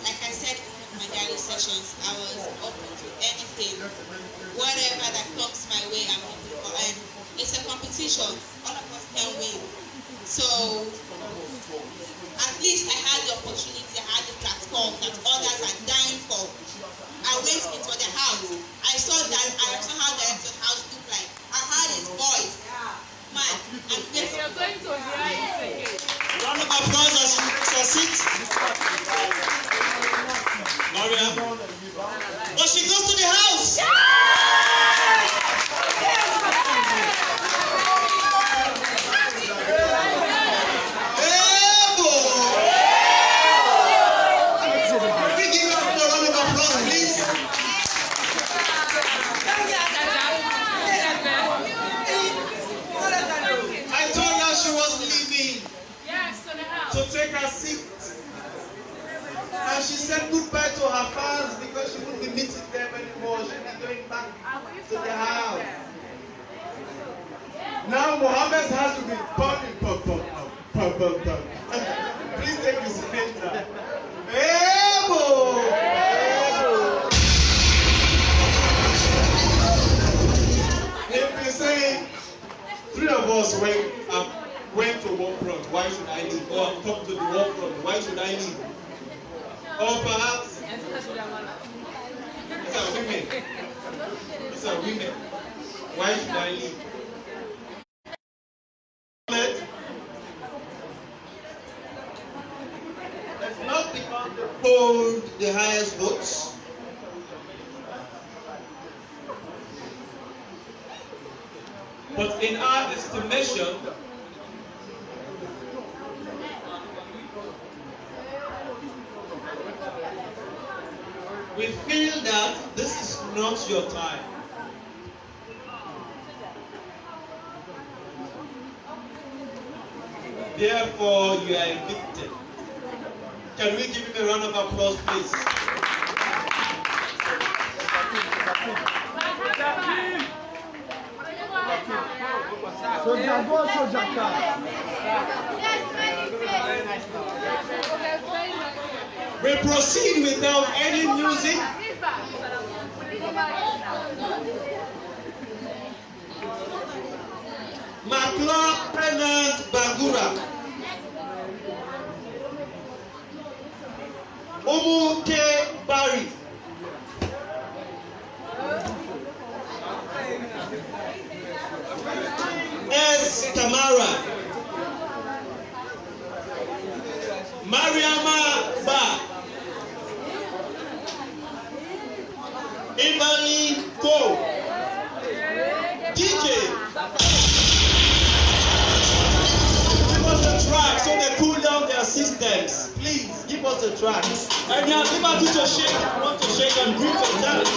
like I said in one of my daily sessions, I was open to anything, whatever that comes my way, I'm open for. And it's a competition. All of us can win. So at least I had the opportunity, I had the platform that others are dying for. I went into the house. I saw how the house looked like. I heard his voice. Man, you're going to hear it again. Round of applause as you take your seat. Mariam. But she goes to the house. We give her a round of applause, please. I told her she was leaving. Yes, to the house. To take her seat. And she said goodbye to her fans because she wouldn't be meeting them anymore. She'll be going back to the house. Now Mohammed has to be pumping. Please take his center. Ebo! They've been saying, 3 of us went to war front. Why should I leave? Or I'm come to the war front. Why should I leave? Or perhaps these are women. These are women. Why should I leave? It's not because they hold the highest votes. But in our estimation, we feel that this is not your time. Therefore, you are evicted. Can we give him a round of applause, please? Soldier go, soldier come. We proceed without any music. Maclaw Pennant Bangura. Omuke Barry. S. Tamara. Mariama Ba. Ibali Ko. DJ. Give us a track so they cool down their systems. Please give us a track. And now give us to shake. You want to shake and group of dance.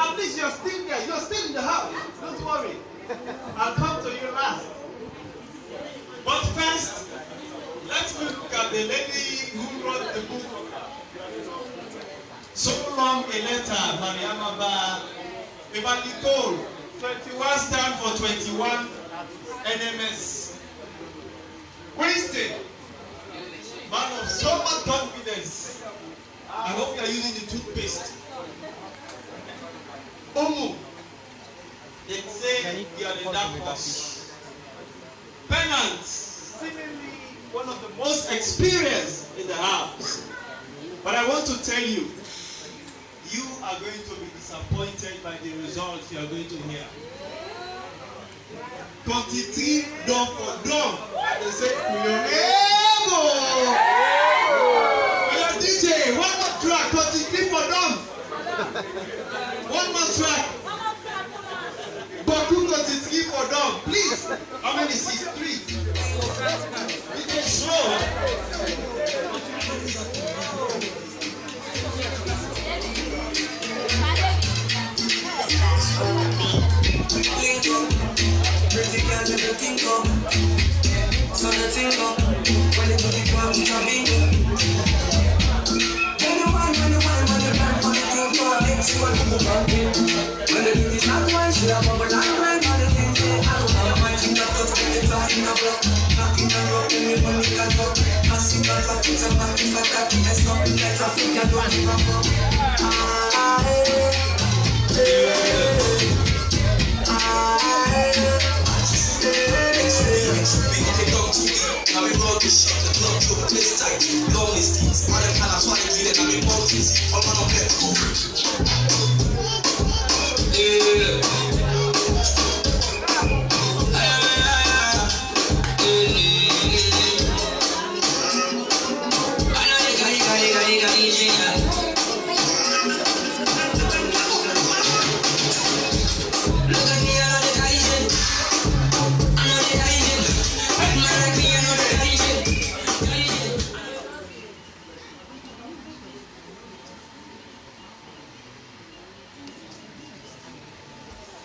At least you're still there. You're still in the house. Don't worry. I'll come to you last. But first, let's look at the lady who wrote the book. So long a letter, Mariama Ba. Evalicol, 21 stand for 21 NMS. Winston, man of so much confidence. I hope you are using the toothpaste. Omu, they say you are the dark horse. Pennant, seemingly one of the most experienced in the house. But I want to tell you, you are going to be disappointed by the results you are going to hear. 23 drum for drum. And they say, Leone! DJ, one more track, 23 for drum. One more track. Baku 23 for drum. Please. How many is 3? It is slow. Pretty girl, everything come. So nothing come. When you put it on, it's a bingo. When you run, when you run for the thing for next you want to move on. When the thing is not one, she have bubble and grind for the thing say, I don't know my thing that touch when it's off in a block. Knocking and rocking me when we can talk. Passing and fucking some back in fact that thing is stopping like traffic and don't give a fuck. Now we roll this shit, the club you place tight, long listings, all the colors, what they get, now we multis, all man of them cool.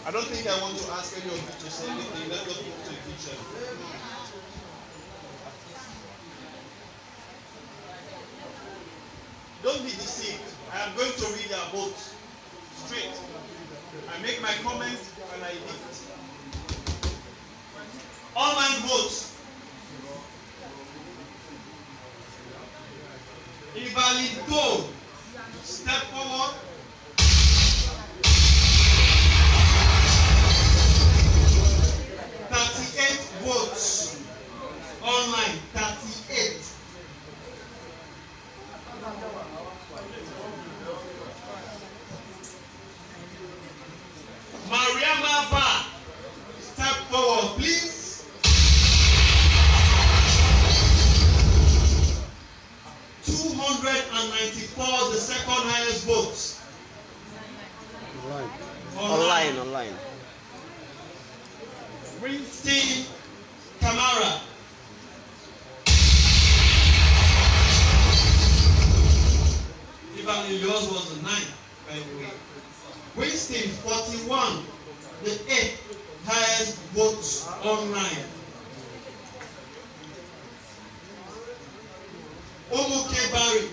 I don't think I want to ask any of you to say anything. Let's just move to eviction. Don't be deceived. I am going to read our votes straight. I make my comment and I evict. All my votes. Invalid vote. Step forward. Votes online 38. Mariama Ba, step forward, please. 294, the second highest votes. Online. Winston Camara. Even yours was the 9th, by the way. Winston 41, the 8th highest votes online. Omuke Barry.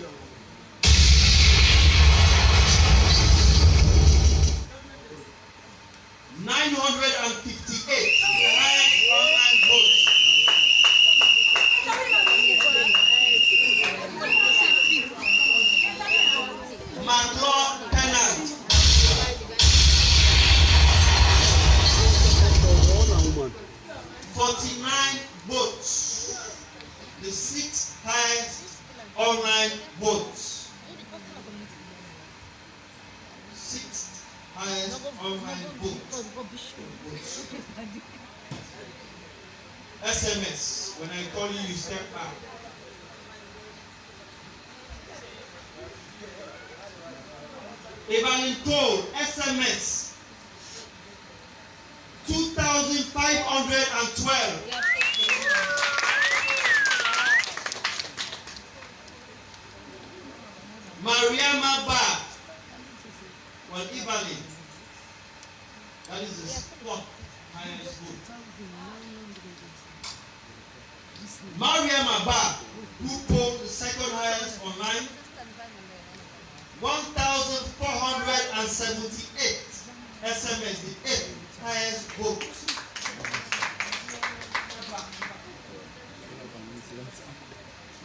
$958 highest online votes. McLaw Pennant. 49 votes. The 6th highest online votes. 6th highest online votes. SMS. When I call you, you step back. Evelyn Cole, SMS. 2,512. Mariama Ba. Well, Evelyn. That is the 4th highest vote. Mariama Ba, who polled the 2nd highest online, 1,478 SMS, the 8th highest vote.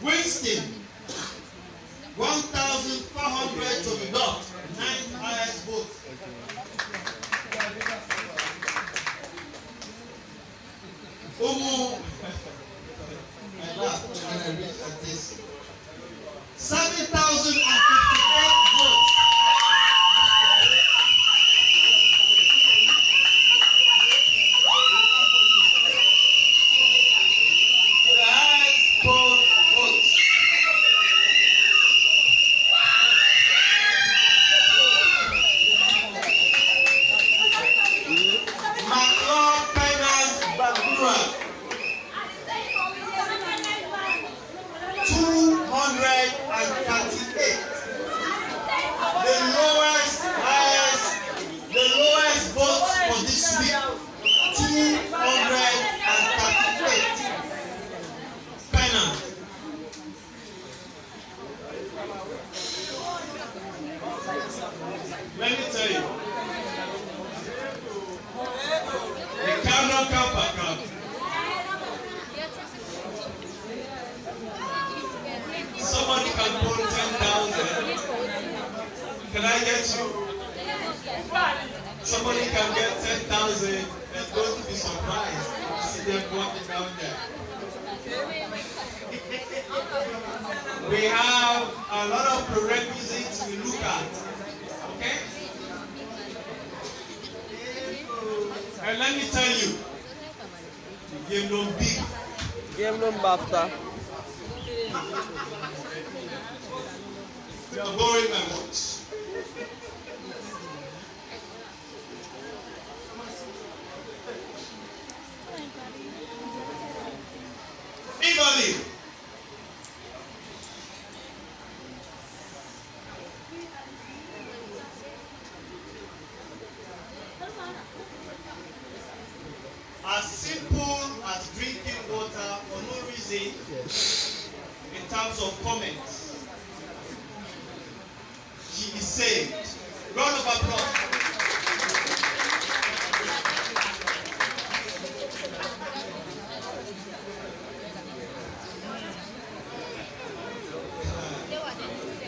Winston, 1,400 to the dot, 9th highest vote. Omo, I laugh. Can I get you? Somebody can get 10,000 and going to be surprised. See them walking down there. We have a lot of prerequisites we look at. Okay? And let me tell you, the game don't big. Game no BAFTA. You are borrowing my watch. Anybody? As simple as drinking water for no reason in terms of comments. She is saved. Round of applause.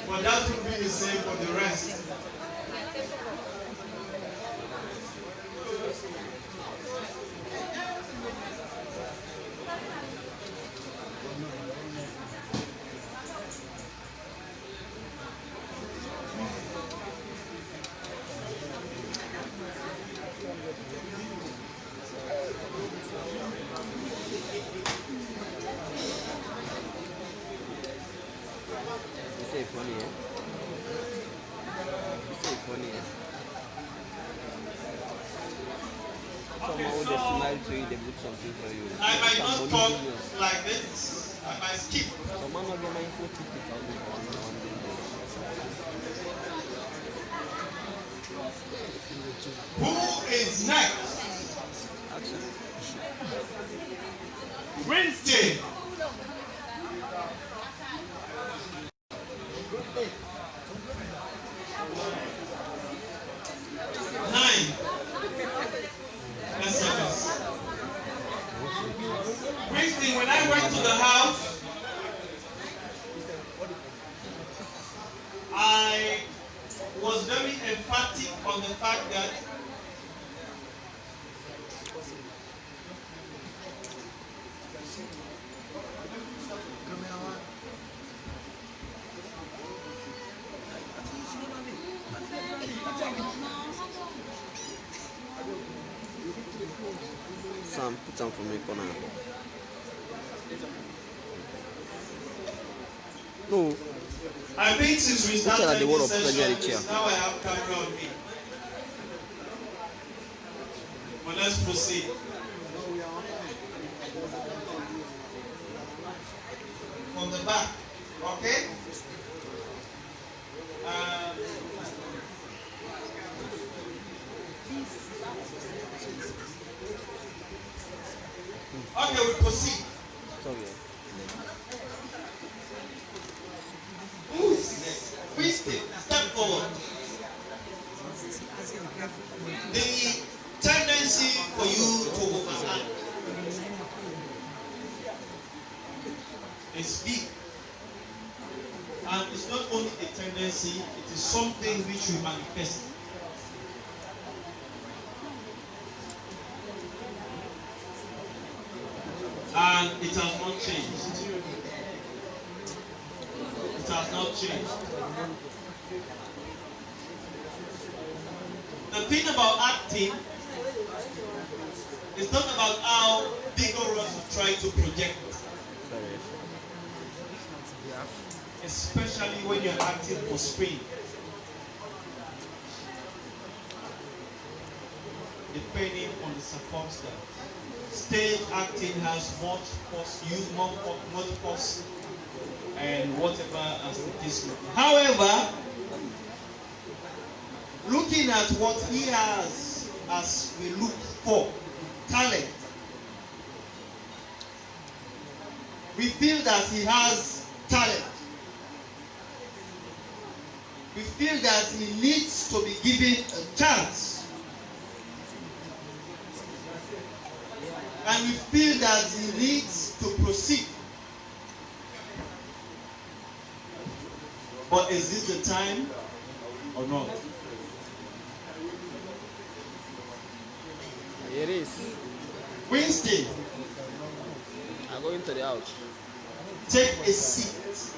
But that will be the same for the rest. Funny, eh? It's so funny, eh? Someone would just smile to you, they put something for you. I might not talk like this. I might skip. Someone will get my 50,000 on one day. Who is next? Wednesday. When I went to the house, I was very emphatic on the fact that Sam, put some for me, corner. No. I think since we started this session, now I have camera on me. But let's proceed. From the back, okay? Okay, we proceed. Step forward. The tendency for you to overact is big. And it's not only a tendency, it is something which we manifest. And it has not changed. It has not changed. The thing about acting is not about how vigorous you try to project. Especially when you're acting for screen. Depending on the circumstance. Stage acting has much cost, much cost, and whatever as the case may be. However, looking at what he has as we look for, talent, we feel that he has talent. We feel that he needs to be given a chance. And we feel that he needs to proceed. But is this the time or not? It is. Winston, I'm going to the house. take a seat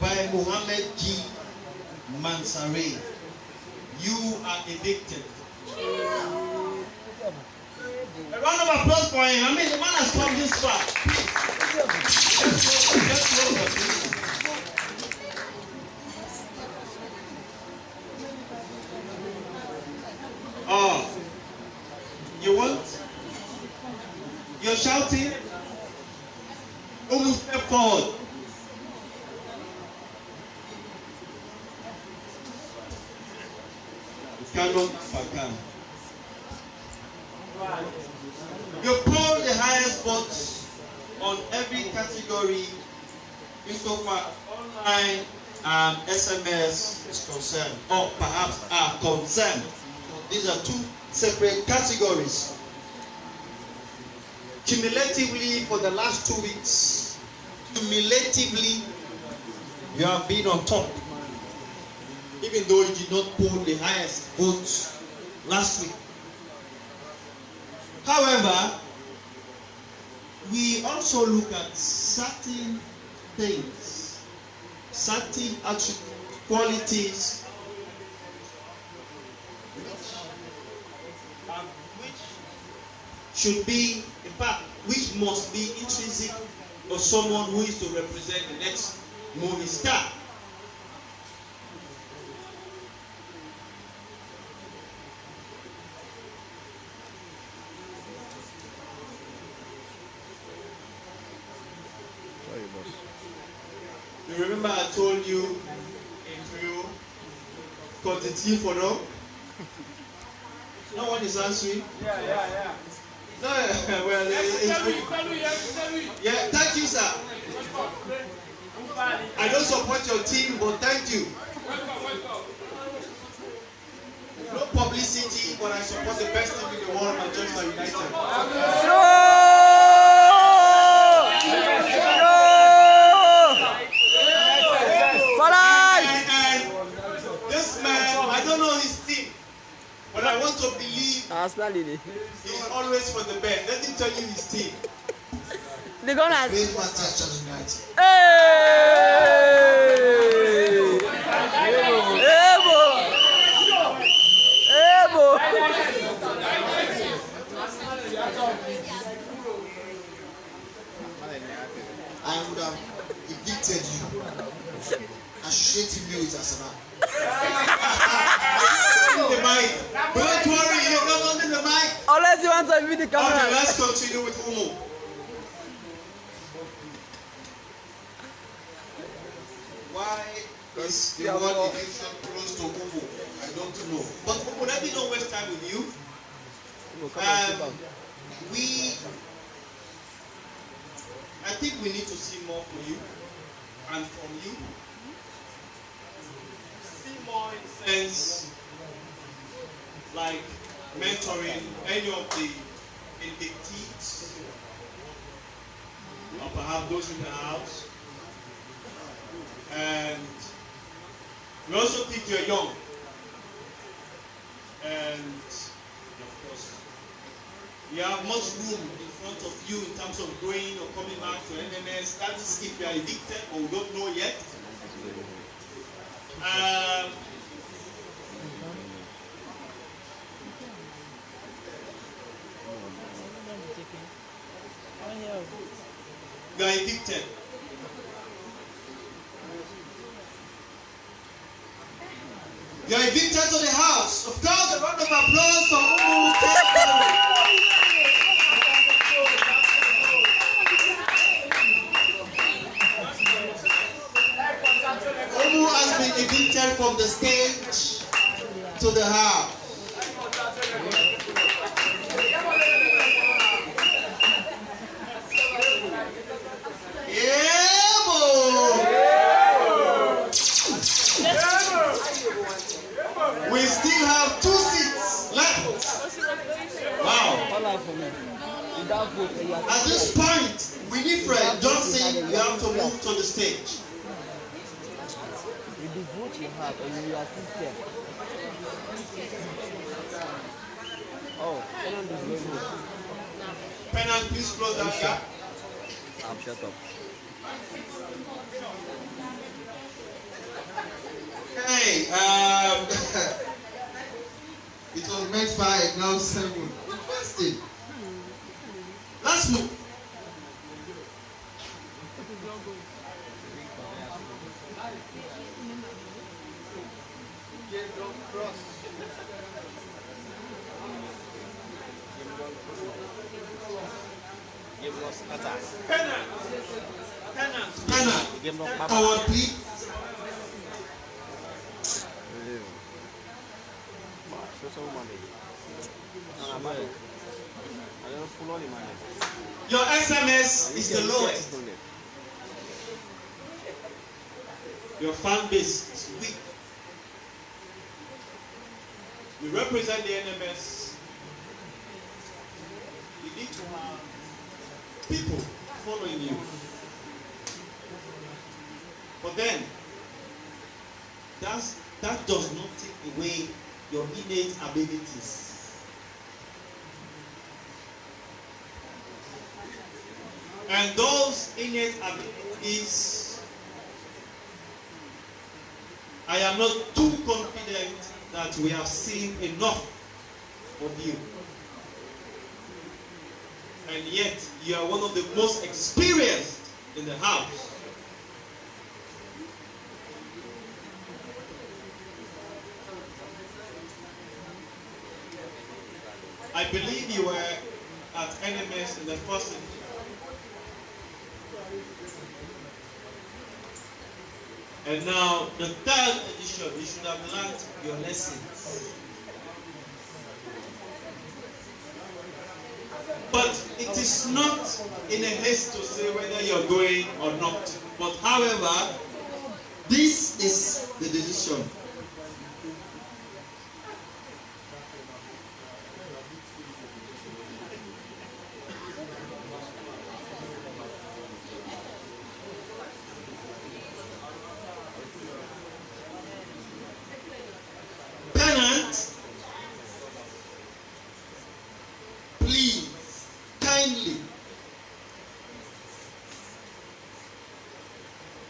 by Mohammed G. Mansare. You are evicted. A round of applause for him. I mean, the man has come this far. Oh, you want? You're shouting? Almost step forward. Cannot Fakan. You poll the highest votes on every category insofar online and SMS is concerned, or perhaps are concerned. These are two separate categories. Cumulatively, for the last 2 weeks, cumulatively, you have been on top. Even though you did not poll the highest votes last week. However, we also look at certain things, certain attributes, qualities, which should be, in fact, which must be intrinsic of someone who is to represent the next movie star. You remember I told you in Creole, quantity for no? No one is answering? Yeah. No, well, yeah, thank you, sir. I don't support your team, but thank you. No publicity, but I support the best team in the world, Manchester United. But I want to believe he's always for the best. Let me tell you his team. They're gonna. Great Manchester United. I would have evicted you, associating me with Arsenal. The mic. Don't worry, you're not on the mic. Unless you want to be the camera. Okay, let's continue with Umu. Why is the word eviction close to Umu? I don't know. But Umu, let me not waste time with you. I think we need to see more from you and from you. See more in the sense like mentoring any of the invictees or perhaps those in the house. And we also think you're young. And of course, you have much room in front of you in terms of growing or coming back to NMS. That is if you are evicted or we don't know yet. You are evicted. You are evicted to the house. Of course, a round of applause for Umu. Umu has been evicted from the stage to the house. We still have 2 seats left. Wow. At this point, Winifred Johnson, you have to move to the stage. With the vote you have, and you assist them. Oh, Kenan is going home. Penal, please close that gap. I'm shut up. Hey, it was meant 5, now 7. Interesting. Let's move. Penal. Forward, please. Your SMS is the lowest. Your fan base is weak. You represent the NMS. You need to have people following you. But then, that does not take away your innate abilities. And those innate abilities, I am not too confident that we have seen enough of you. And yet, you are one of the most experienced in the house. I believe you were at NMS in the first edition. And now, the third edition, you should have learned your lessons. But it is not in a haste to say whether you're going or not. But however, this is the decision. Please, kindly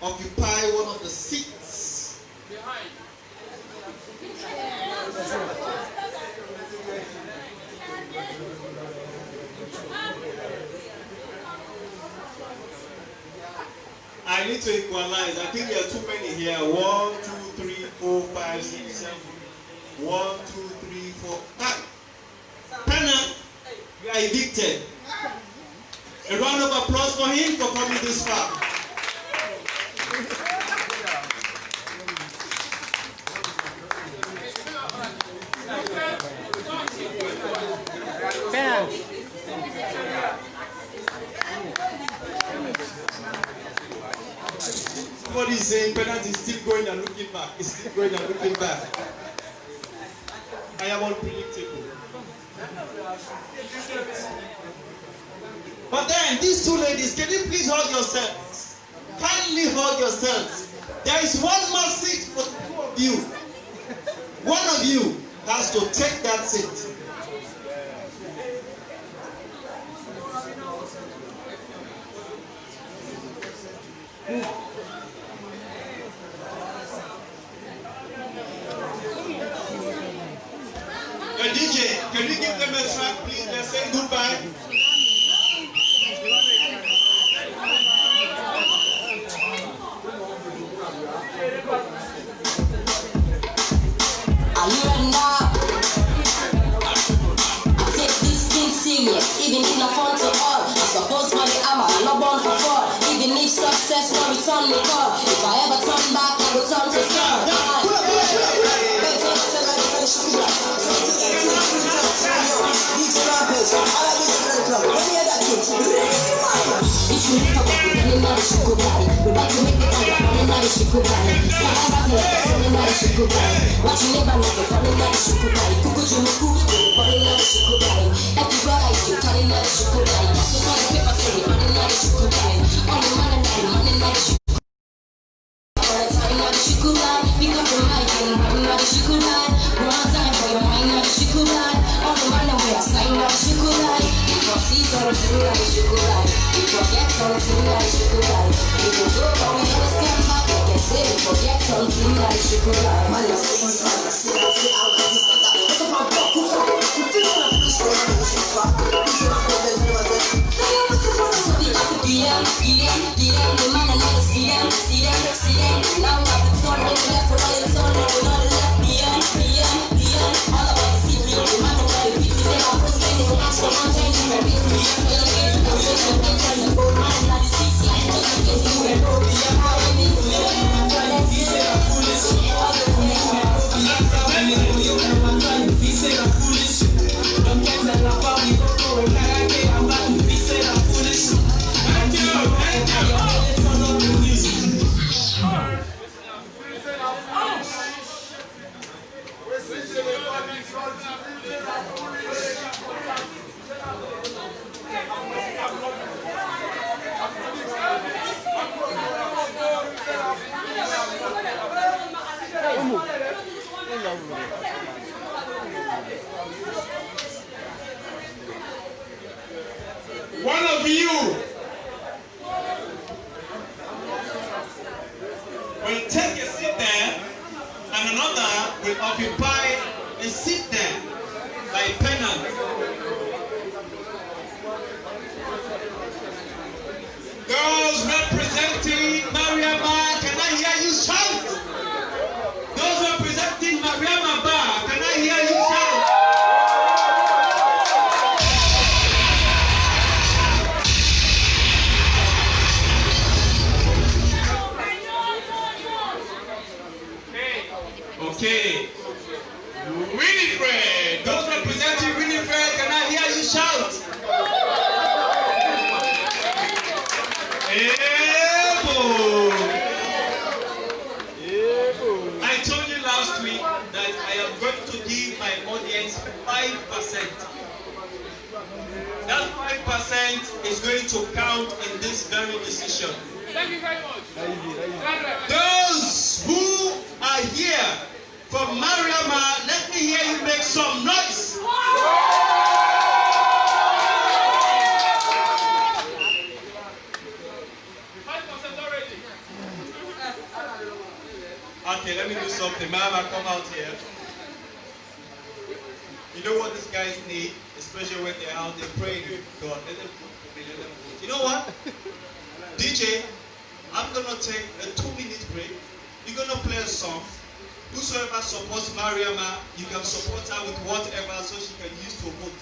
occupy one of the seats behind. I need to equalize. I think there are too many here. 1, 2, 3, 4, 5, 6, 7. 1, 2, 3, 4, 5. Penal, you are evicted. A round of applause for him for coming this far. Penal. Somebody is saying penalty is still going and looking back. It's still going and looking back. I am unpredictable. But then, these two ladies, can you please hug yourselves? Kindly hug yourselves. There is one more seat for the two of you. One of you has to take that seat. DJ, can you give them a track, please? They're saying goodbye. Are you ready now? I take this thing serious, even if not fun to all. I suppose for the hour, I'm not born for fall. Even if success will return me call. If I ever turn back, I will turn to star. If you look up, then you know the shit go body. We're about to make the fire, running out of shit go body. Start rapping like a falling out of shit go body. Watch you never make it falling out of shit go body. Kuku Jumuku, we're falling out of shit go body. Everybody, you calling out of shit go body. So call the paper, say you're running out of shit go body. Only man and money out of shit go body. All the time out of shit go body. could lie. One time for your mind, like she could lie. All the man away, I sign like she could lie. If I see something like she could lie. If I get something like she could lie. If you go, but we always get back. Like I said, if I get something like she could lie. Man, I say it's fine, I say I'll get this and that. What's up, I'm back, who's up? You think I'm a police for you, which is fine. This is not what there's never there. So you what's the problem? So the man, I never see them. Now I'm the turn on the left, or on the turn on the left. All about the city, the man is the pity. They are posting the match, the man changing my business. The old man, not the city. Just in case you were low, how you need to make it. He said I'm foolish. He said I'm foolish. Don't get that up, we don't know where I get. I'm back. He said I'm foolish. Thank you. Turn on the music. One of you will take a seat there, and another will occupy a seat there, like pennant. Girls representing Mariama, can I hear you shout? Those representing Mariama Bar, can I hear you shout? Okay. Winifred, those representing Winifred, can I hear you shout? I told you last week that I am going to give my audience 5%. That 5% is going to count in this very decision. Thank you very much. Those who are here from Mariama, let me hear you make some noise. Okay, let me do something. Mariama, come out here. You know what these guys need, especially when they're out there praying with God. Let them vote. You know what? DJ, I'm gonna take a 2-minute break. You're gonna play a song. Whosoever supports Mariama, you can support her with whatever so she can use to vote.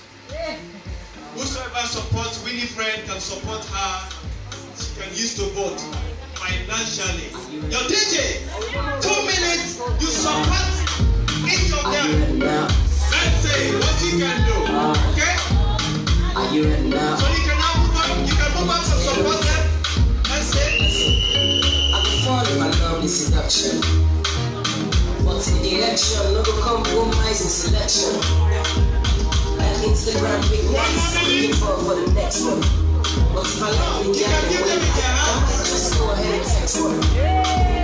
Whosoever supports Winifred can support her, she can use to vote financially. Your DJ, 2 minutes, you support each of them. Let's say what you can do. Okay? Are you ready now? So you can now move on, you can move on to support them. Let's say I can fall if I love this seduction. But in the election, no go compromise in selection. Like Instagram, big nice, looking for the next one. But if I like the guy, then just go ahead and text one.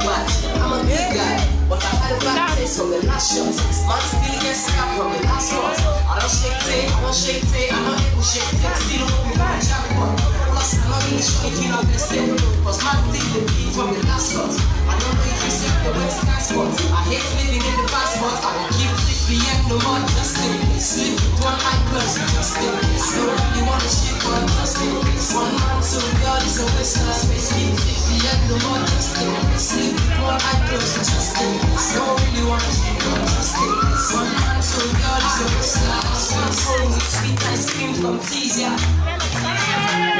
But I'm a big guy, but I had a bad taste from the last shot. Man still gets scrapped from the last month. I don't shake tape, I don't shake tape, I don't ever shake tape. Still don't move my jackpot. Plus I'm not really sure if you're invested. Cause man still the beat from the last shot. I don't know if you see the West Sky spot. I hate living in the passport. I will keep it behind no more justin. Sleep with one eye closed, justin. Don't really wanna shit on justin. One man to the girl is a western space. Keep it behind no more justin. Sleep with one eye closed, justin. Don't really wanna shit on justin. One man to the girl is a western space. Home with sweet ice cream from Tizia.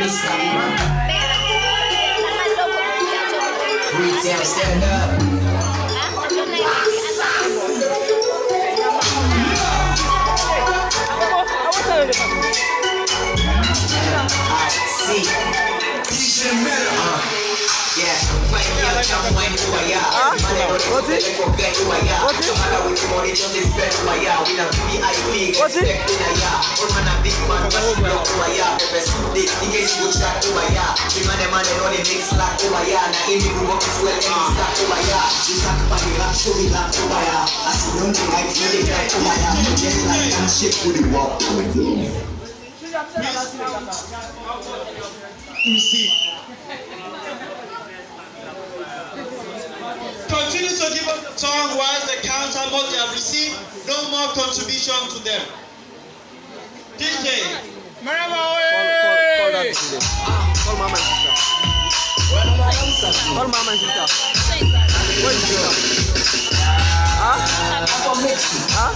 Mr. Man. Retail, stand up. Yeah, I'm playing young, I'm waiting for y'all. What's it? What's it? What's it? Receive. Continue to give up the tongue whilst they count how much they have received. No more contribution to them. DJ. Call that today. Call mama and sister. Call mama and sister. Where is sister? Huh? Huh?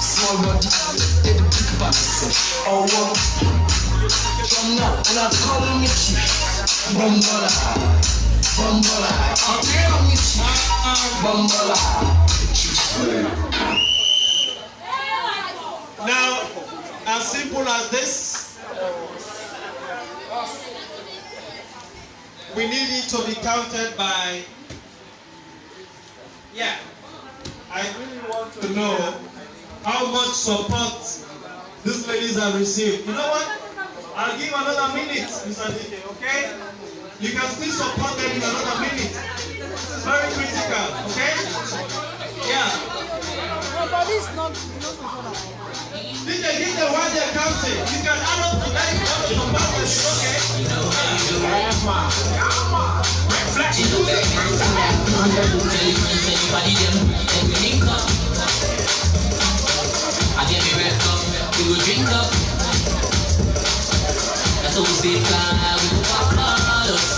Small body, they do big backs. Oh, from now, and I call me chief. Bumbola, Bumbola, I'll call me chief. Bumbola. Now, as simple as this, we need it to be counted by. Yeah, I really want to know how much support these ladies have received. You know what? I'll give another minute, Mr. DJ, okay? You can still support them in another minute. Very critical, okay? Yeah. But it's not. DJ, give them while they're counting. You can add up to that if you want to support them, okay? I get me wrapped up, we will drink up. That's how we stay fly, we will pop bottles.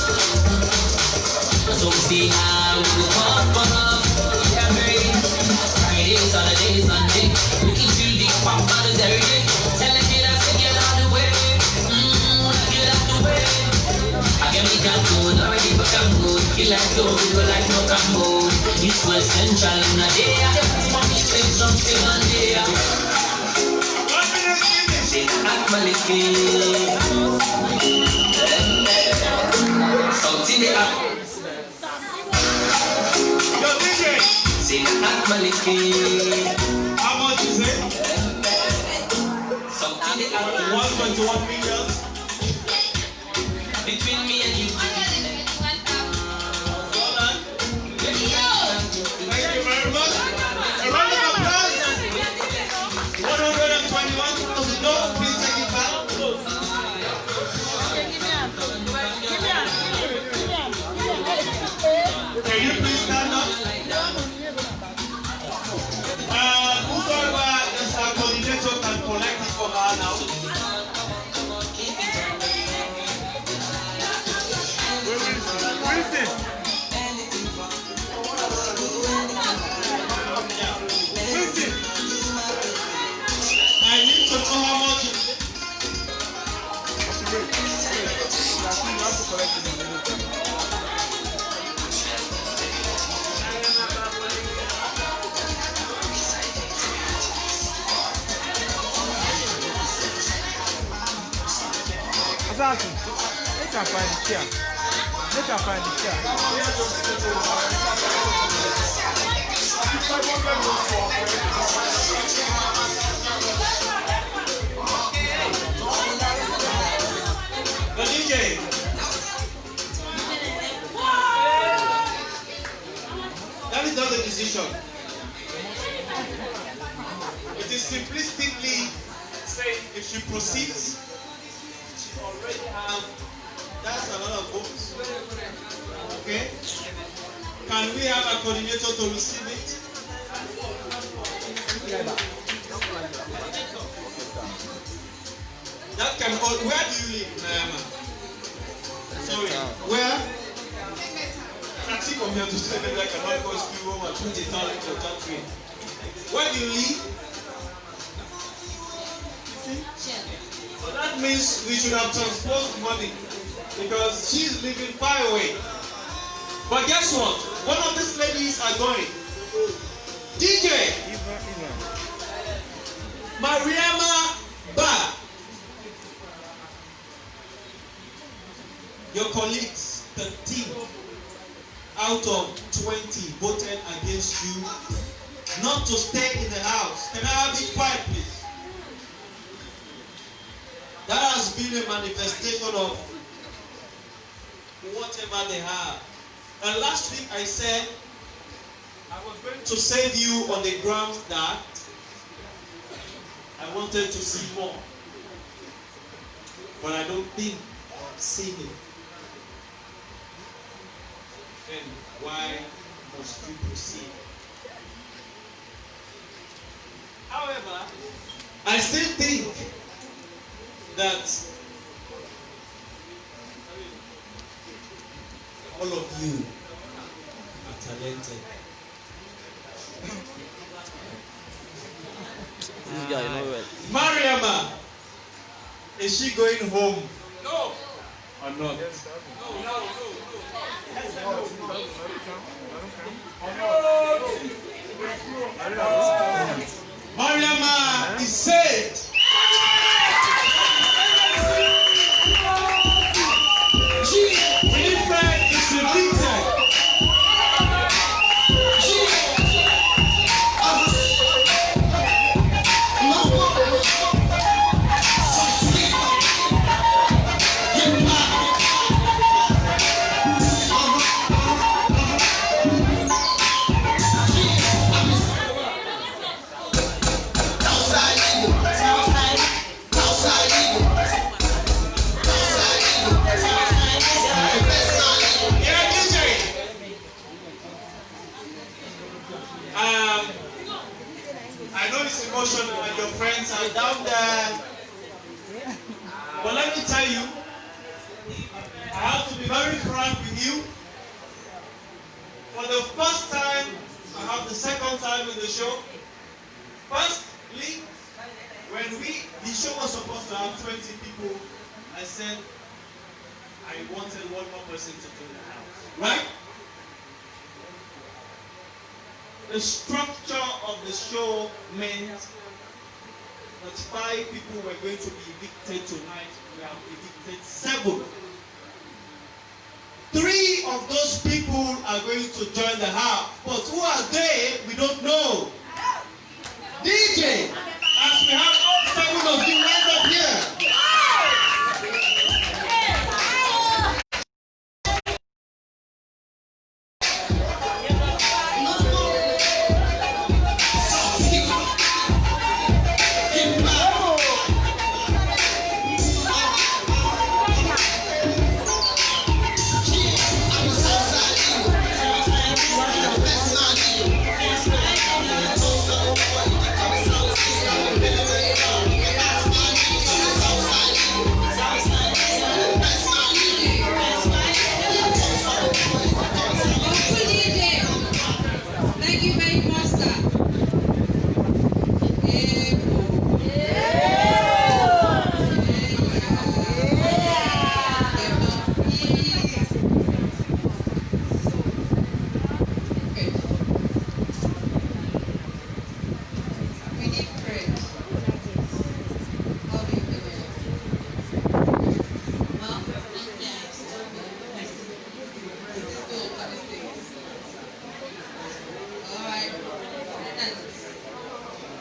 That's how we stay high, we will pop up. Yeah, baby. Friday, Saturday, Sunday, we can chill the pop bottles every day. Tell them get out the way. Get out the way. I get me can't go, already but I'm good. Feel like go, we go like no combo. It's West Central in a day. I get my mommy say something one day. Something up. Yo, DJ. How much is it? 1.1 million. Between me and you. Thank you very much. A round of applause. 121,000. No, please take it back. Can you please stand up? Whoever is our coordinator can collect it for her now. I need to know how much. Exactly. Let her find the chair. Let her find the chair. The DJ. That is not the decision. It is simplistically saying if she proceeds, she already have, that's a lot of votes. Okay? Can we have a coordinator to receive it? That can hold. Where do you live, Nayama? Sorry, where? Taxi come here to say that I cannot go to home and put it on for that way. Where do you live? So that means we should have transposed money because she's living far away. But guess what? One of these ladies are going. DJ Mariama Ba. Your colleagues, 13 out of 20 voted against you not to stay in the house. Can I have it quiet, please? That has been a manifestation of whatever they have. And last week I said I was going to save you on the grounds that I wanted to see more. But I don't think I've seen it. And why must you proceed? However, I still think that all of you are talented. This guy, no way. Mariama, is she going home? No. Or not? Mariama is saved. Winifred is evicted. I know it's emotional and your friends are down there. But let me tell you, I have to be very frank with you. For the first time, I have the second time in the show. Firstly, when the show was supposed to have 20 people, I said I wanted one more person to do the house. Right? The structure of the show meant that 5 people were going to be evicted tonight. We have evicted 7. 3 of those people are going to join the house. But who are they? We don't know. DJ, as we have all 7 of you right up here.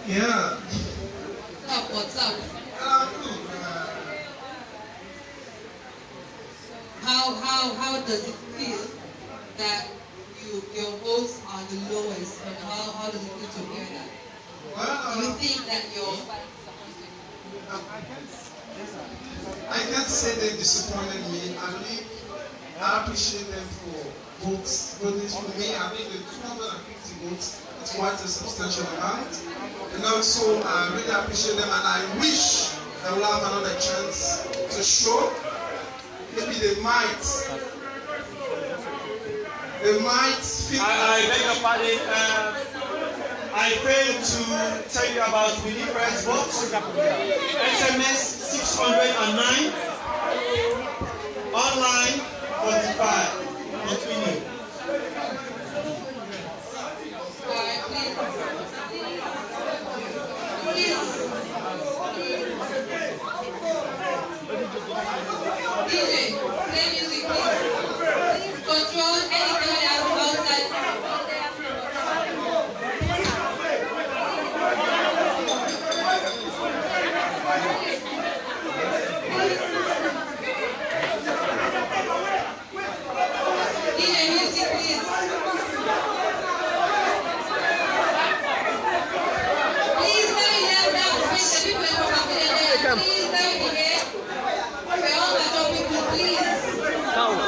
Yeah. What's up? How does it feel that your votes are the lowest, and how does it feel to hear that? Well, Do you think that I can't say they disappointed me. I appreciate them for votes. Voting for me, I think the 250 votes is quite a substantial amount. And also, I really appreciate them, and I wish they will have another chance to show. Maybe they might feel. I beg your pardon. I failed to tell you about Winifred's votes. SMS 609. Online 45. Continue. Please let me have that space that people from Africa. Please let me behave. We're all mature people, please. Thank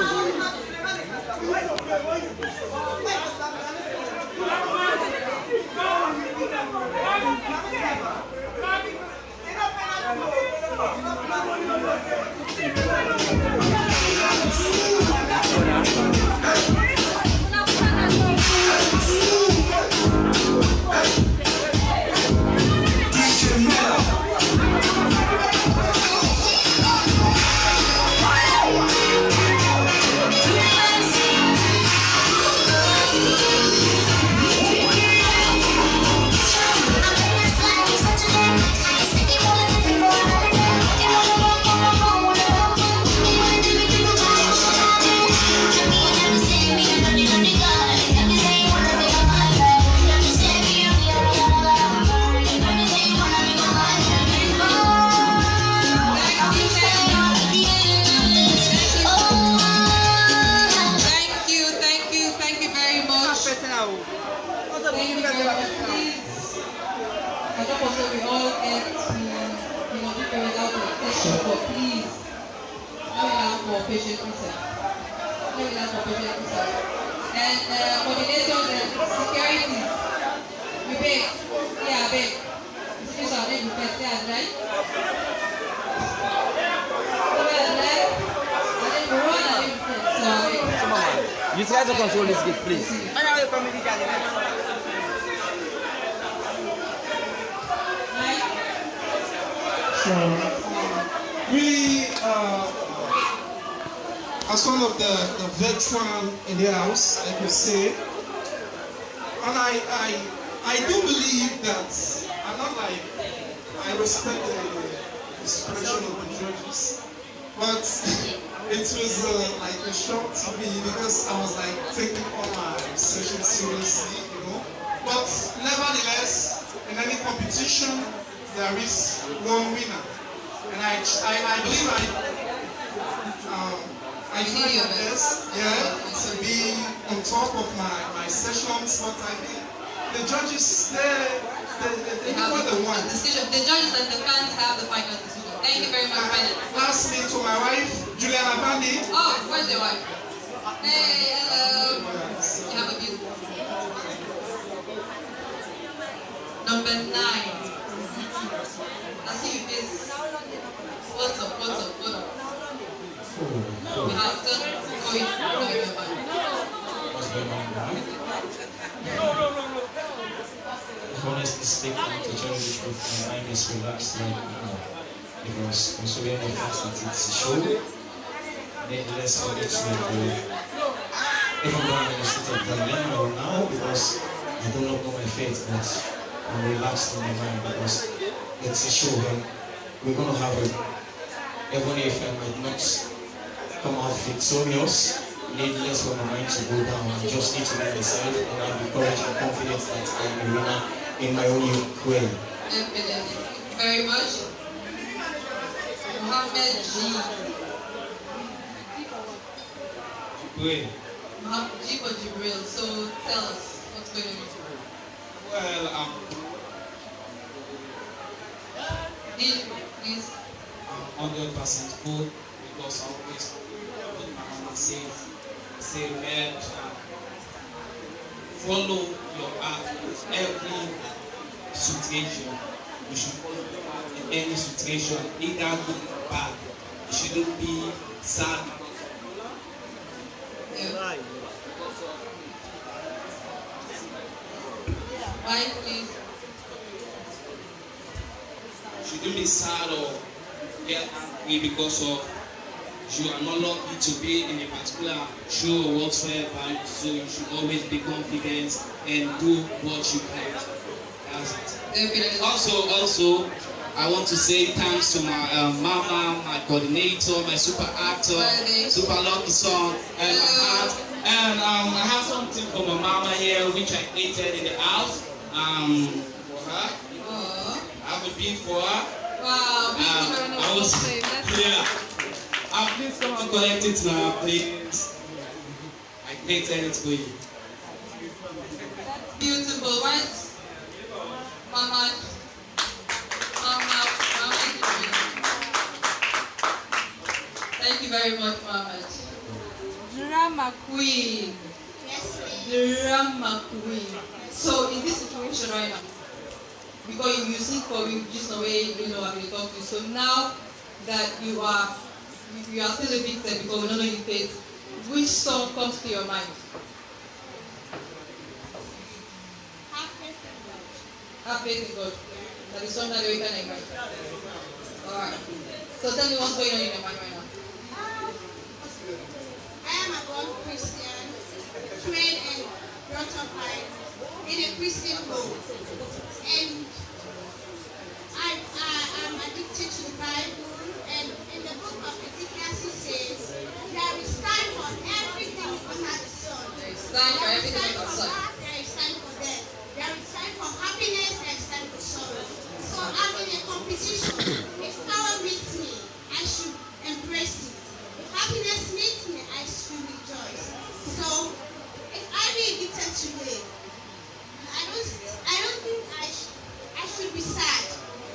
you very much. Thank you very much. Please, I don't want to we all get to, people without protection, but please, let me ask for patient research. And coordinators and security, we beg, yeah, beg. Excuse our name, we can say as right. You guys will control this gate, please. Really, as one of the veteran in the house, I could say, and I do believe that I'm not like I respect the discretion of the judges, but it was like a shock to me because I was like taking all my session seriously, But nevertheless, in any competition, there is one winner, and I believe I try my best, to be on top of my sessions, but I think the judges, they have the one. The judges and the fans have the final decision. Thank you very much, Bennett. Lastly, to my wife, Juliana Bandi. Oh, where's your wife? Hey, hello. You have a beautiful. Number 9. I see you face. What's up? We have to go in. Honestly speaking, to tell you the truth, my mind is relaxed right now because considering the fact that it's a show, needless for it to even though I'm in a state of dilemma now because I do not know my fate, but I'm relaxed in my mind because it's a show and we're going to have it. Even if I might not come out victorious, needless for my mind to go down. I just need to be myself and have the courage and confidence that I am a winner in my own way. Thank you very much. Mohammed G. Mohammed G for Jibril. So tell us what's going on. Well, Please. I'm 100% good because I always put my mama say man, follow your heart in every situation. You should follow in any situation, either good or bad. You shouldn't be sad. Yeah. Why, please? Shouldn't be sad or get angry because of you are not lucky to be in a particular show or whatsoever. So you should always be confident and do what you can. That's it. Also, I want to say thanks to my mama, my coordinator, my super actor, super lucky son, and my aunt. And I have something for my mama here, which I created in the house. For her. I have a beat for her. Wow. Please come and collect it now, please. I great talent going. Beautiful, right? Mama. Thank you very much, Mama. Drama queen. Yes, Drama queen. So in this situation right now, because you sing for you just the way I'm talking. So now that you are still a victim because we don't know you paid, which song comes to your mind? Have faith in God. That is something that we can imagine. Alright. So tell me what's going on in your mind right now. I am a born Christian, trained and brought up in a Christian home. And I am addicted to the Bible. And in the book of Ezekiel, it says, there is time for everything under the sun. There is time for everything under the sun. There is time for death. There is time for happiness. There is time for sorrow. So I'm in a competition. If sorrow meets me, I should embrace it. If happiness meets me, I should rejoice. So if I be addicted today, I don't think I should be sad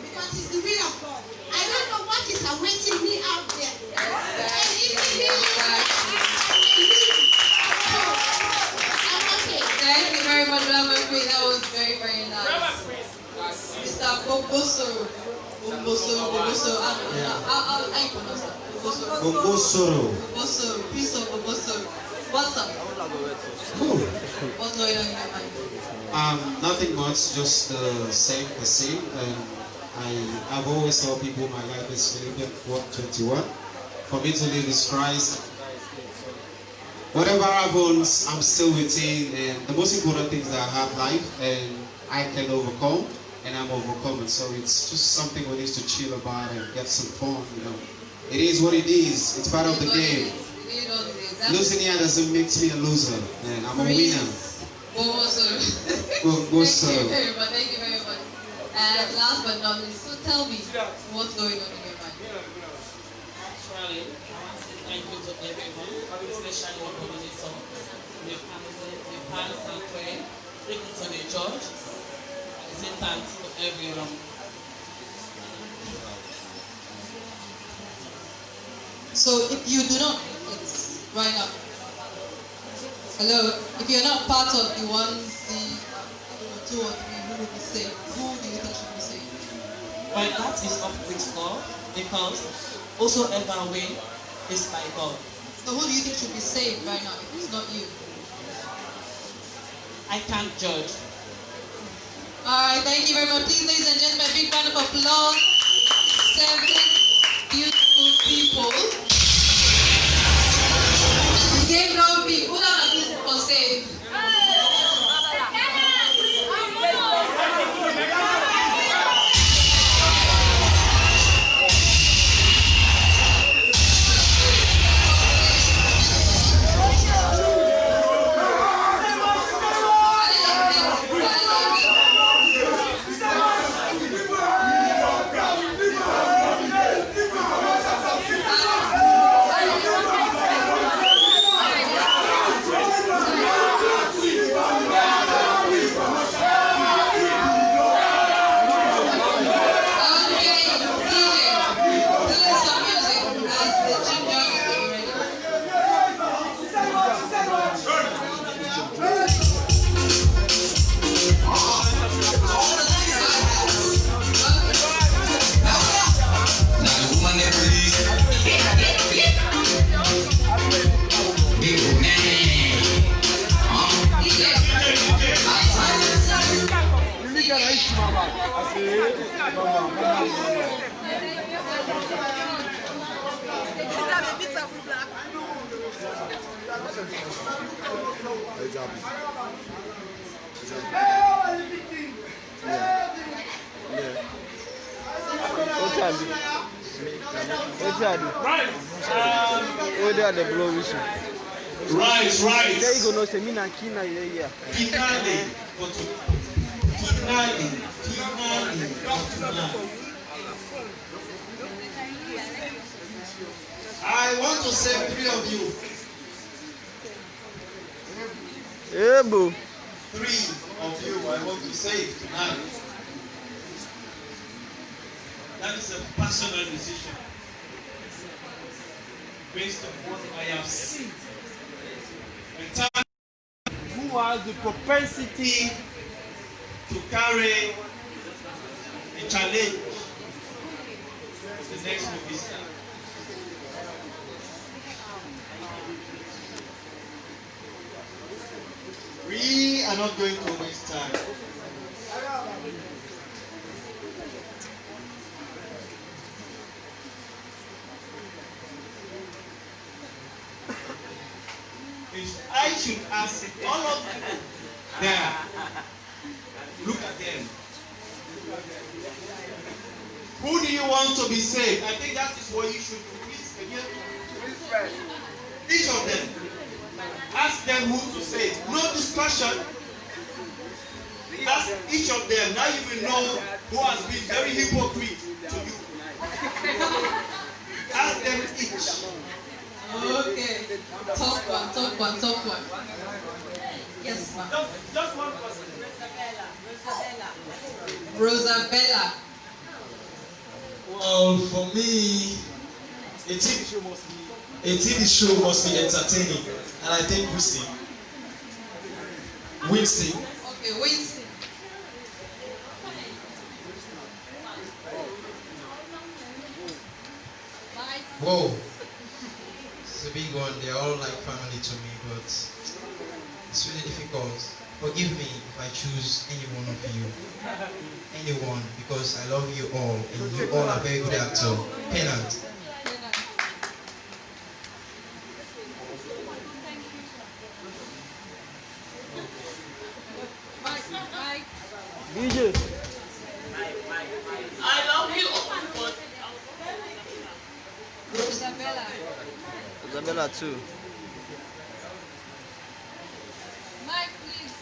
because it's the will of God. I don't know what is awaiting me out there. And even I'm okay. Thank you very much, Drama Queen. That was very, very nice. Mr. Boboso. How you pronounce that? Boboso. Piece of Boboso. What's up? What's going on in your mind? Nothing much, just the same. And I've always told people my life is Philippians 4:21. For me to live is Christ. Whatever happens, I'm still within, and the most important thing is that I have life and I can overcome, and I'm overcoming. So it's just something we need to chill about and get some fun, It is what it is. It's part of the game. Losing here doesn't make me a loser, and I'm a winner. Thank you very much. And last but not least, so tell me what's going on in your mind. Actually, I want to say thank you to everyone, especially our community, the parents and friends, people to the church. I say thanks to everyone. So if you do not, right now, hello, if you're not part of the 2 or 3 who will be saved, who do you think should be saved? Well, that is up with God, because whosoever win is by God. So who do you think should be saved right now if it's not you? I can't judge. Alright, thank you very much. Please, ladies and gentlemen, a big round of applause. 7 beautiful people. The game don't be. Who doesn't think for saved? Right. There you go, no, Semina Kina, yeah. I want to say 3 of you. Yeah, boo. 3 of you I want to save tonight. That is a personal decision based on what I have seen. And time who has the propensity to carry a challenge the next movie star. We are not going to waste time. If I should ask all of you there, look at them. Who do you want to be saved? I think that is what you should do. Please, again. Each of them. Ask them who to save. No discussion. Ask each of them. Now you will know who has been very hypocrite to you. Ask them each. Okay. Top one. Yes, ma'am. Just one person. Rosabella. Well, for me, a TV show must be entertaining, and I think Winston. Okay, Winston. Whoa, it's a big one. They're all like family to me, but it's really difficult. Forgive me if I choose any one of you. Anyone, because I love you all, and you all are very good actors. Pennant. DJ. I love you. Rosabella. Isabella too. Mike, please.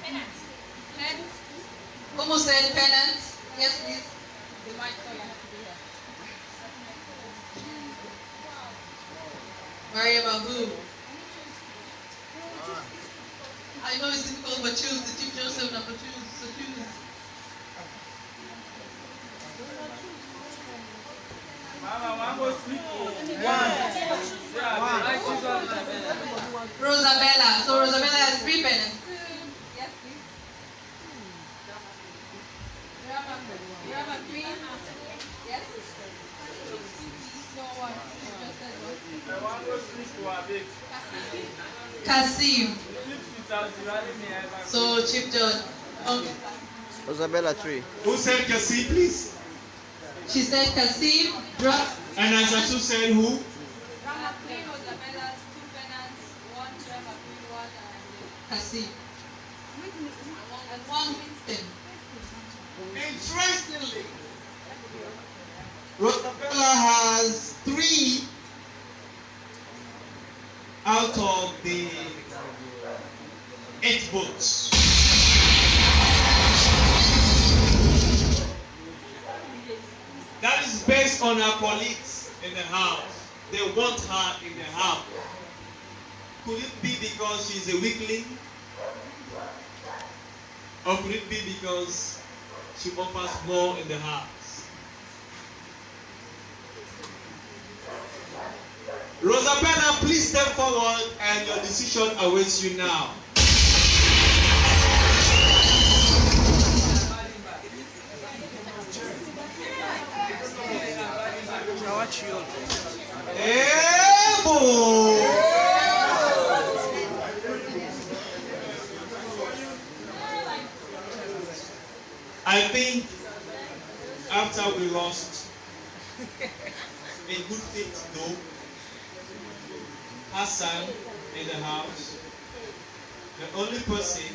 Pennant. Who said Pennant? Yes, please. The mic for you. Maria Babu. I know it's difficult, but choose the Chief Joseph number 2. So choose. Rosabella. So Rosabella has 3 pennants. Yes, please. You have a queen? Yes. So what? Kasim. So Chief Judge. Okay. Isabella 3. Who said Kassim, please? She said Kasim. Drop. And Aisha said who? Kasim. And 1 Winston. Interestingly, Rosabella has 3 out of the 8 votes. That is based on her colleagues in the house. They want her in the house. Could it be because she's a weakling? Or could it be because she offers more in the house? Rosabella, please step forward and your decision awaits you now. I think after we lost in good faith though, Hassan in the house, the only person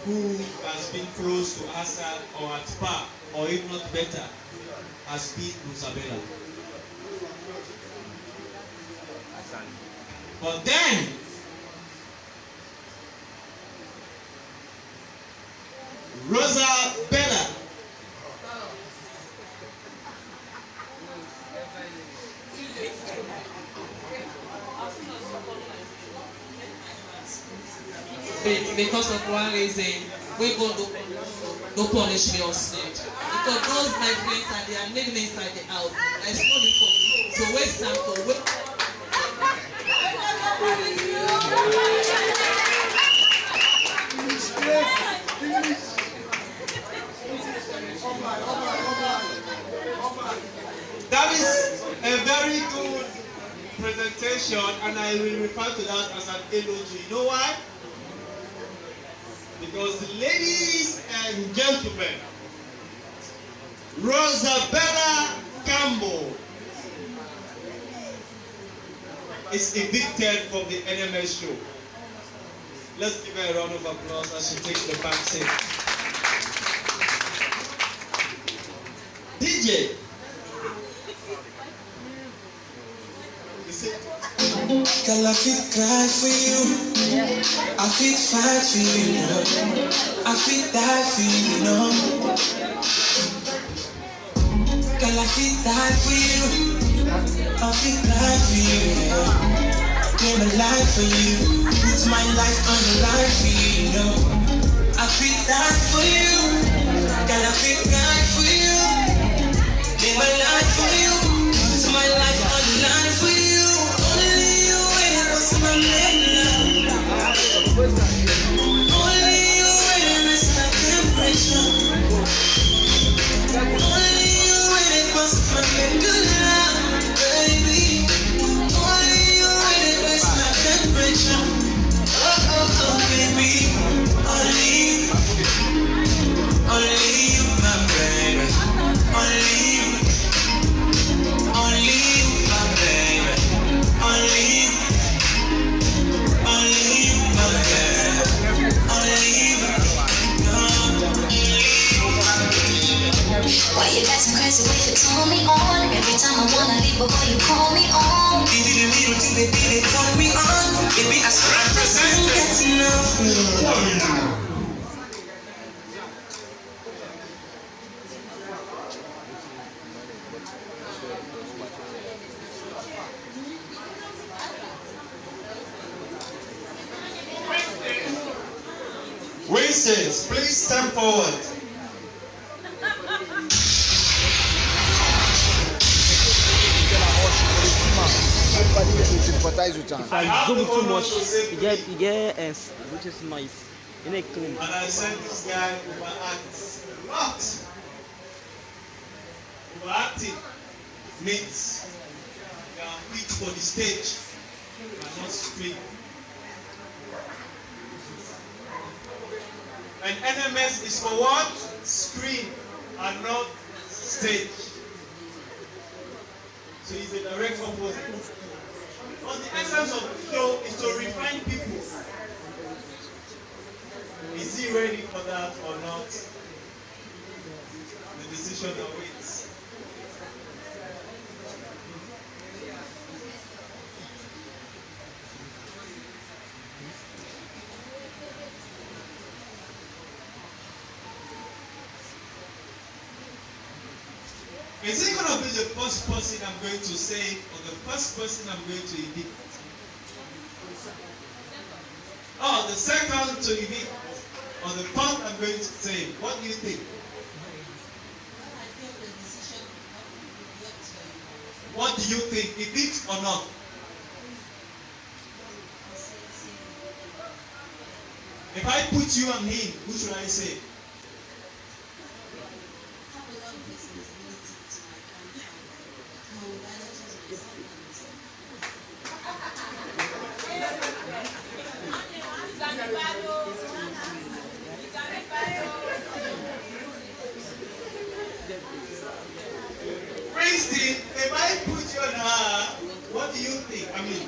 who has been close to Hassan or at par or if not better has been Rosabella. But then Rosabella But because of one reason, we go to punish me or snitch. Because those my friends are they are living inside the house. I stole it from me. So waste time to wait. That is a very good presentation, and I will refer to that as an eulogy. You know why? Because ladies and gentlemen, Rosabella Campbell is evicted from the NMS show. Let's give her a round of applause as she takes the back seat. DJ. Girl, I feel cry for you. I feel fight for you. I feel die for you. Girl, I feel die for you. I feel cry for you. Give my life for you. Put my life on the line for you. I feel die for you. Girl, I feel cry for you. Give my life for you. Put my life on the line for you. My name now. Only you and it's my temperature. Only you and it was my good love, baby. Only you and it was my temperature. Oh, baby. Only you, my baby. Only you, my baby. Only you. Why you acting crazy when you turn me on? Every time I wanna leave, but boy, you call me on. Baby, the little thing, baby, they turn me on. Baby, I can't get enough. Winston, please step forward. If I zoom too much, you get which is nice. You know, clean. And I said this guy overacts a lot. Overacting means you are fit for the stage, but not screen. And NMS is for what? Screen and not stage. So it's a direct opposite. But the essence of the show is to refine people. Is he ready for that or not? The decision awaits. Is it going to be the first person I'm going to say or the first person I'm going to evict? Oh, the second to evict or the third I'm going to say? What do you think? What do you think? Evict or not? If I put you and him, who should I say? Princeton, if I put you on her, what do you think? I mean,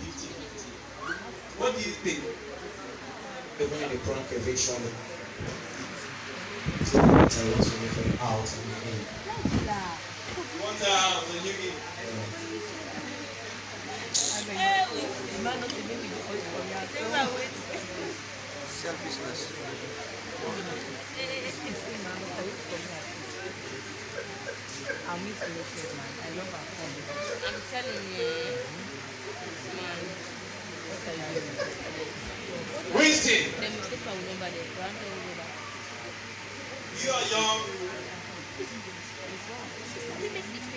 50-50. What do you think? Even in the prank eviction, so I want to make it out and in. You want out and you in? Selfishness. I'll meet you later, man. I love our family. I'm telling you, man. What are you doing? You are young.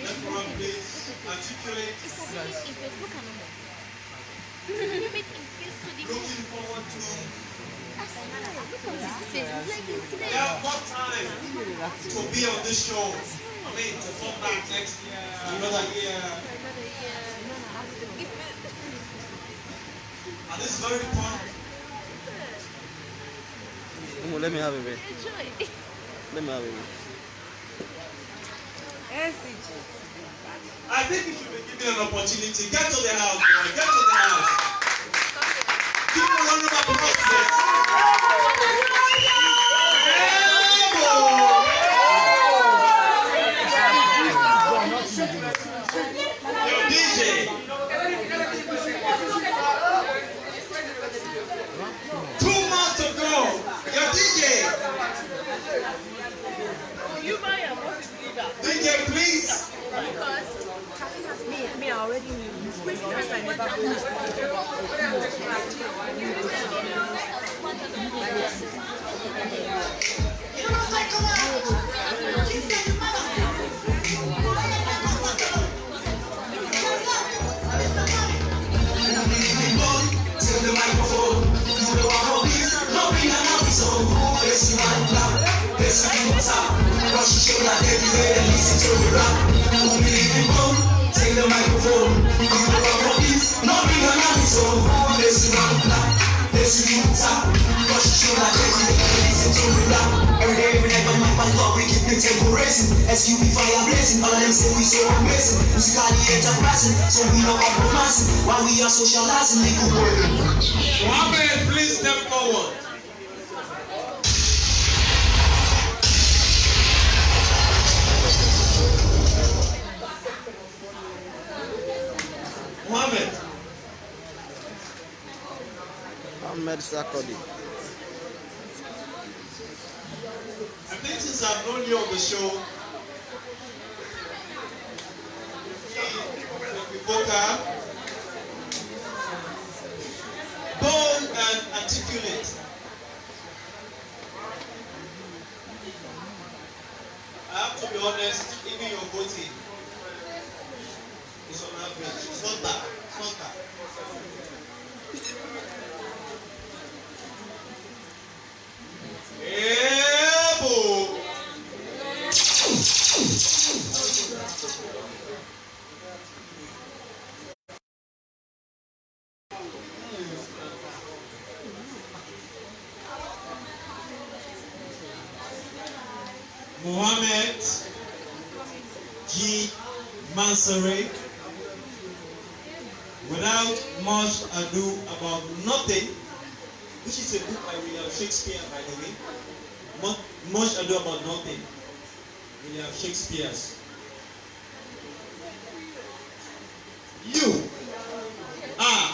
Everyone, please articulate. Looking forward to. We have got time to be on this show. I mean, to come back next year, another year. And this is very fun. Let me have it, babe. Let me have it. I think you should be given an opportunity. Get to the house, boy. Get to the house. Give me a round of applause, please. Yo, DJ. 2 months ago. Yo, DJ. DJ, please. Me already knew. Take the microphone, you the one for this. No bring an episode. Let's see one clap. Let's see what's up. Rush your shoulder everywhere and listen to the rap. Who believe in boom? Take the microphone, you the one for this. No bring an episode. Let's see one clap. Let's see what's up. Rush your shoulder everywhere and listen to the rap. Every day, every night, on my God, we keep the tempo racing. SUV fire blazing, all of them say we so amazing. Musically enterprising, so we no compromising. While we are socializing, we could work. Mohammed, please step forward. Mohammed. Ahmed Sakodi. I think since I've known you on the show, vocal, bold and articulate. I have to be honest, even your voting is on average. It's not bad. It's not bad. Mohammed G. Mansouri. Without much ado about nothing, which is a book by William Shakespeare, by the way. Much ado about nothing. William Shakespeare's. You are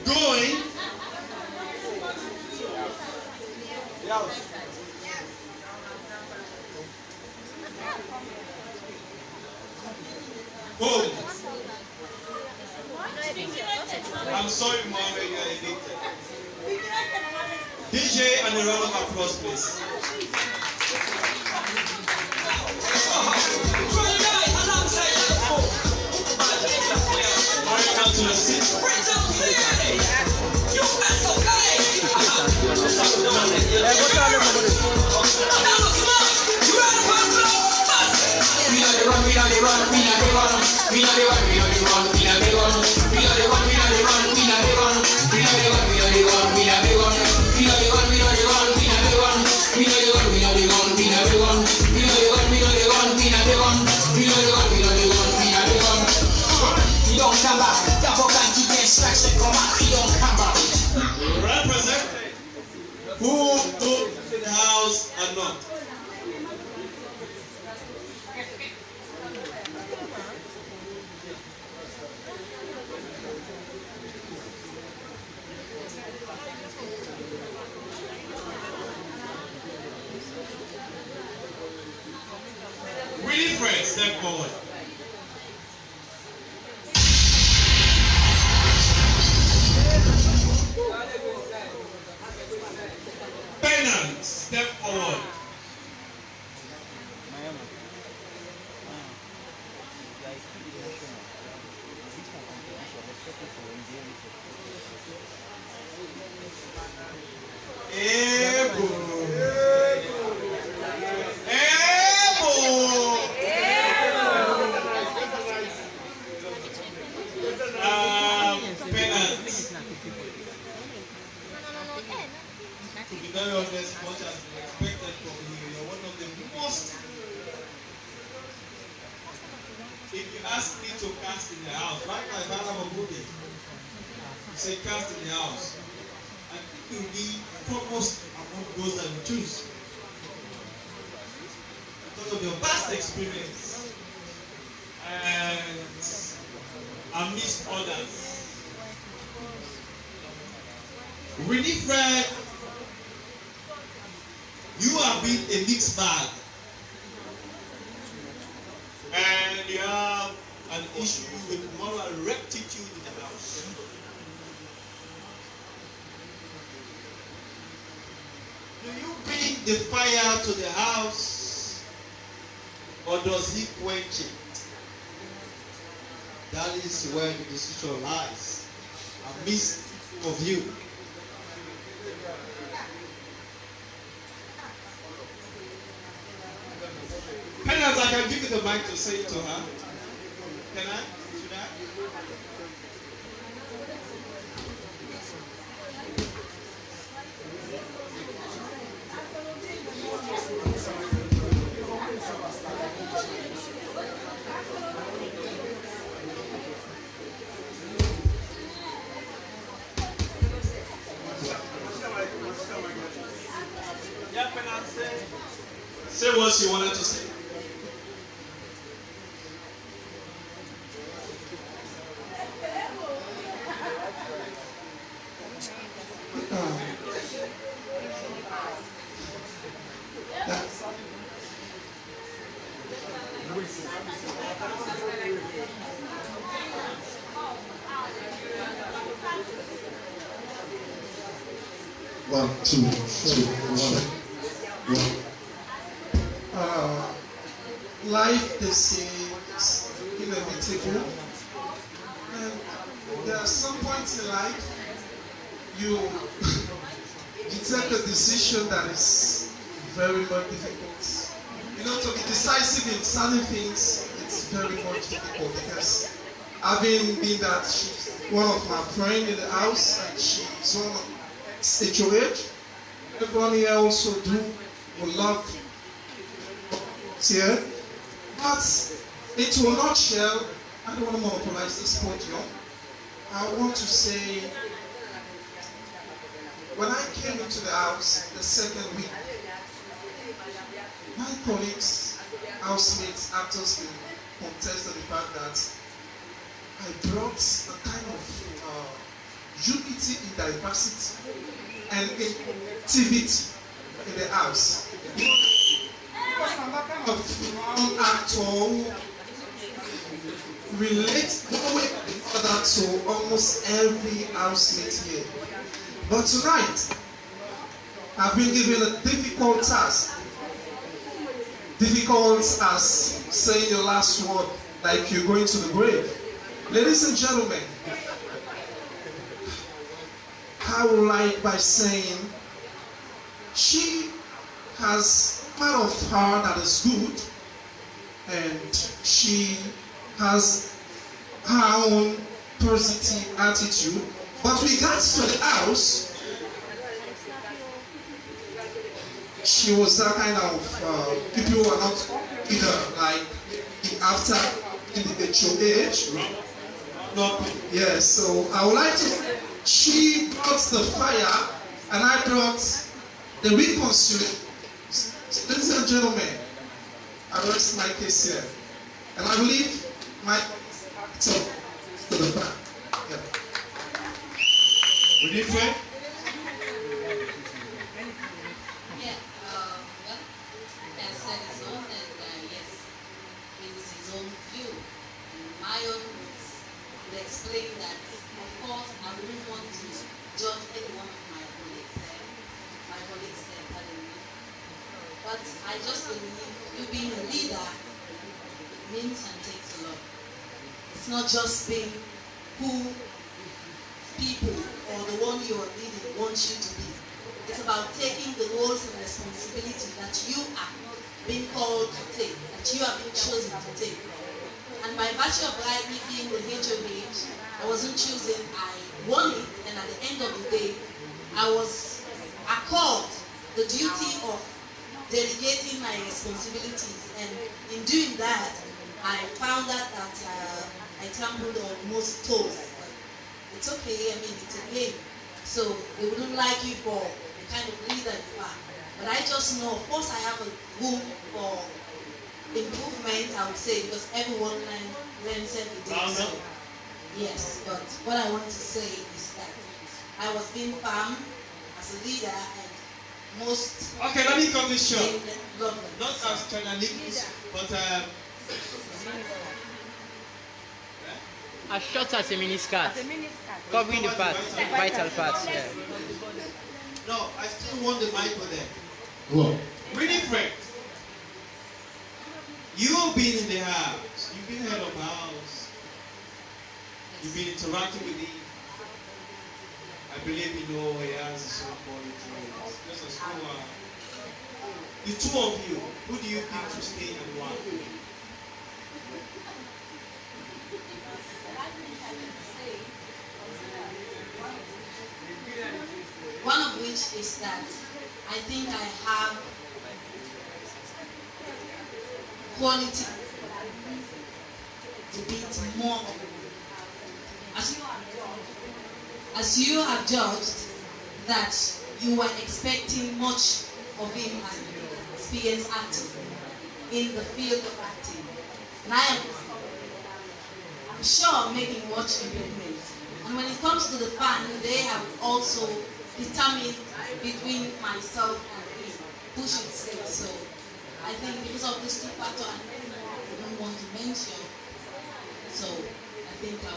going home. I'm sorry, Mohammed, you are addicted. DJ and a round of applause, please. Marry down to the seat. Representing who took the house and not. Really friends, step forward. Step forward. Ego. Penance. To be very honest, much has been expected from you. You're one of the most. If you ask me to cast in the house, right now, if I have a movie, you say cast in the house. I think you'll be foremost among those that you choose. Because of your past experience and amidst others. Winifred, you have been a mixed bag. And you have an issue with moral rectitude in the house. Do you bring the fire to the house, or does he quench it? That is where the decision lies, amidst of you. Penance, I can give you the mic to say it to her. Can I? Should I? Yeah, Penance, say what you wanted to say. One, two, three, one. Life, they say, is inevitable. And there are some points in life you take a decision that is very much difficult. You know, to be decisive in certain things, it's very much difficult because having been that she's one of my friends in the house and she's one of HOH, everyone here also would love here. But into a nutshell, I don't want to monopolize this podium. I want to say, when I came into the house the second week, my colleagues, housemates, actors can contest to the fact that I brought a kind of unity in diversity and activity in the house. I'm not kind of actor who relates one way or another to almost every housemate here. But tonight, I've been given a difficult task. Difficult as saying your last word like you're going to the grave. Ladies and gentlemen, I would like by saying she has part of her that is good and she has her own positive attitude. But we got to the house, she was that kind of people who are not either like after in the HOH. No, yes, so I would like to, she brought the fire and I brought the reconciliation. Ladies and gentlemen, I rest my case here. And I believe my to the back. Yeah. Would you pray? Yeah, well, he has said his own, and yes, it is his own view. And my own would explain that, of course, I wouldn't want to judge any one of my colleagues there. My colleagues there, pardon me. But I just believe you being a leader means and takes a lot. It's not just being who people or the one you are leading want you to be. It's about taking the roles and responsibility that you are being called to take, that you have been chosen to take. And by virtue of me being the HOH, I wasn't choosing, I won it, and at the end of the day, I was accorded the duty of delegating my responsibilities. And in doing that, I found out that I trampled on most toes. It's okay, I mean, it's a game. So they wouldn't like you for the kind of leader you are. But I just know, of course I have a room for improvement, I would say, because everyone learns every day. So, yes, but what I want to say is that I was being firm as a leader and most... Okay, let me come this short. Not as Chinese, but... as short as a miniskirt. Covering the parts, the vital parts. Yeah. No, I still want the mic for them. What? Winifred, you've been in the house. You've been head of house. You've been interacting with him. I believe you know he has his own qualities. Just as who are the two of you, who do you pick to stay and why? One of which is that I think I have quality to beat more. As you have judged that you were expecting much of him as an experienced actor in the field of acting. And I'm sure I'm making much improvement. And when it comes to the fan, they have also determined between myself and him who should stay. So I think because of these two factors, I don't want to mention. So I think I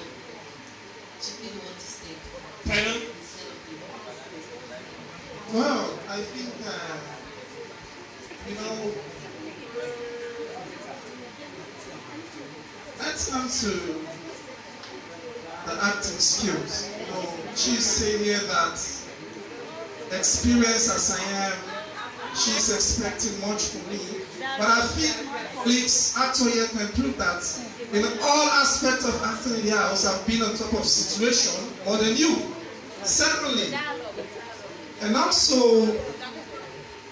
should be the one to stay. Well, I think, you know, let's come to the acting skills. You know, she's saying here that experience as I am, she's expecting much from me. But I think Leaks actor here can prove that in all aspects of acting in the house, I've been on top of the situation more than you. Secondly, and also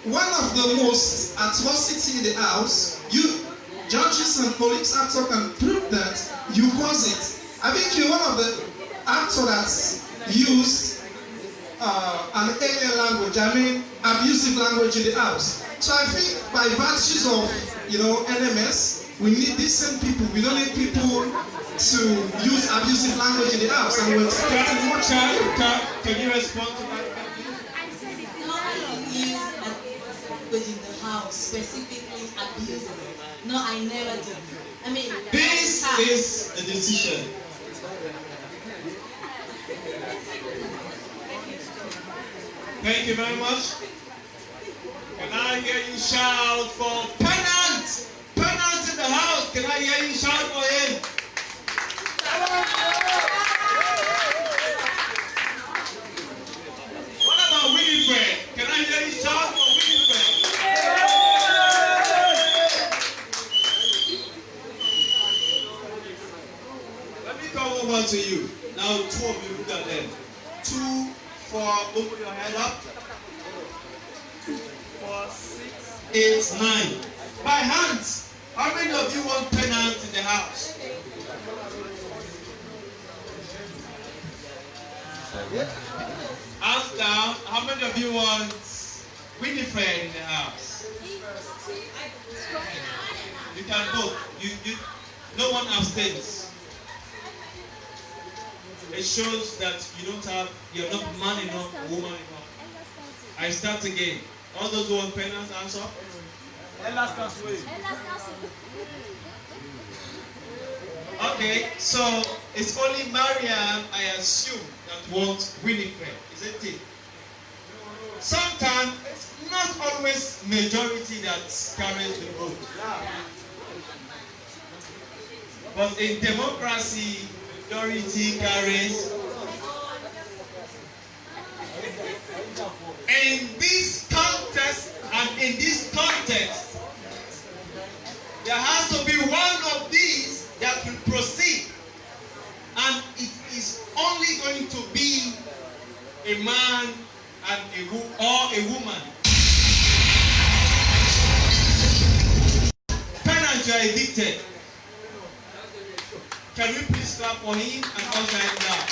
one of the most atrocity in the house, you judges and colleagues actor can prove that you cause it. I think you're one of the actors that's used an alien language, I mean abusive language in the house. So I think by virtues of, you know, NMS, we need decent people. We don't need people to use abusive language in the house. And we're expecting much. Can you respond to that? No, I use language in the house, specifically abusive. No, I never did. I mean, this is the decision. Thank you very much. Can I hear you shout for Pennant? Pennant in the house. Can I hear you shout for him? What about Winifred? Can I hear you shout for Winifred? Let me come over to you. Now, two of you, look at them. 2, 4, open your head up. 2, 4, 6, 8, 9. By hands, how many of you want Pennant in the house? Hands down, how many of you want Winifred in the house? You can vote. No one abstains. It shows that you're not man enough, woman enough. I start again. All those who want Pennant, hands up. Okay, so it's only Mariam, I assume, that wants Winifred, isn't it? sometimes it's not always majority that carries the vote. But in democracy, majority carries. In this contest and in this context, there has to be one of these that will proceed. And it is only going to be a man and or a woman. Parents, you are evicted. Can we please clap for him and also him down?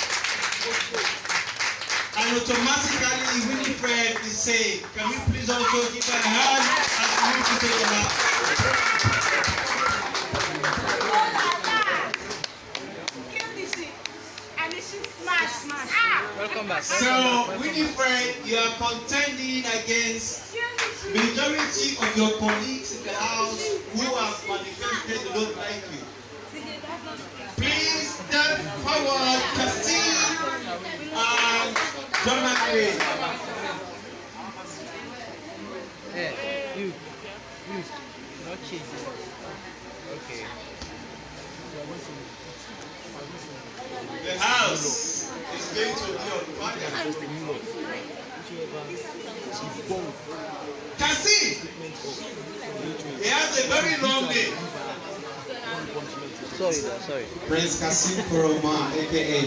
And automatically Winifred is saved. Can we please also give her a hand as we move to take her out? Welcome back. So, Winifred, you are contending against majority of your colleagues in the house who have manifested they don't like you. Please step forward, Cassie and Jonathan. Hey, you, not cheating. Okay. The house is going to be on fire. Cassie, he has a very long name. Sorry. Prince Kasim Koroma, aka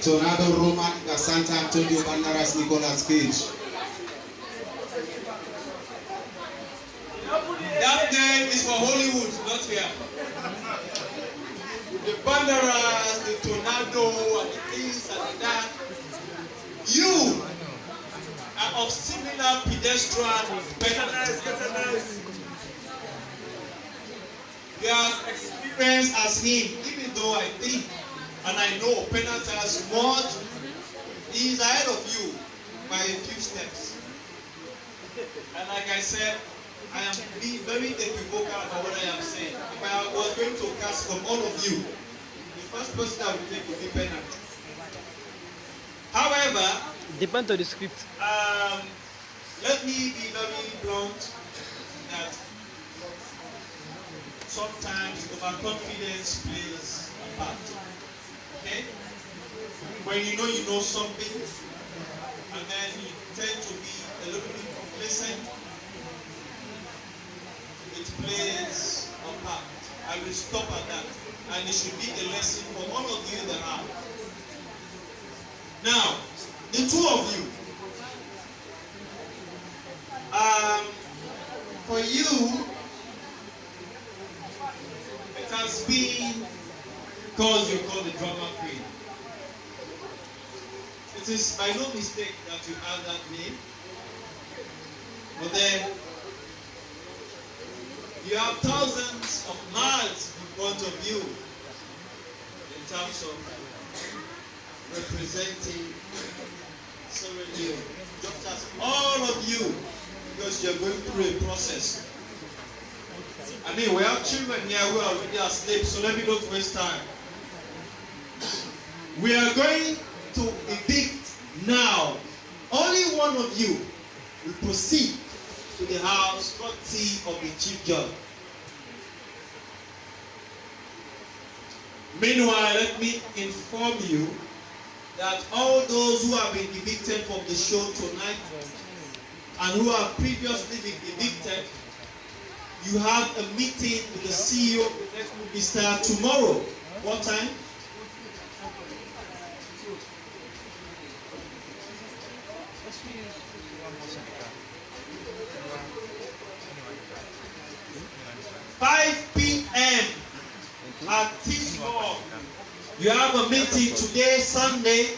Tornado Roman Santa Antonio Banderas Nicolas Cage. That name is for Hollywood, not here. The Banderas, the Tornado, and the this and that. You are of similar pedestrian betterness. You have experience as him, even though I think and I know Penalty has much. He is ahead of you by a few steps. And like I said, I am being very equivocal about what I am saying. If I was going to cast from all of you, the first person I would take would be Penalty. However, depends on the script. Let me be very blunt that sometimes overconfidence plays a part. Okay? When you know something, and then you tend to be a little bit complacent, it plays a part. I will stop at that. And it should be a lesson for all of you in the house. Now, the two of you, for you, it has been because you're called the drama queen. It is by no mistake that you have that name. But then, you have thousands of miles in front of you in terms of representing Sierra Leone, just as all of you, because you're going through a process. I mean, we have children here who are already asleep, so let me not waste time. We are going to evict now. Only one of you will proceed to the house, courtesy of the chief judge. Meanwhile, let me inform you that all those who have been evicted from the show tonight and who have previously been evicted, you have a meeting with the CEO of the next movie star tomorrow. What time? p.m. at T-Small. You have a meeting today, Sunday,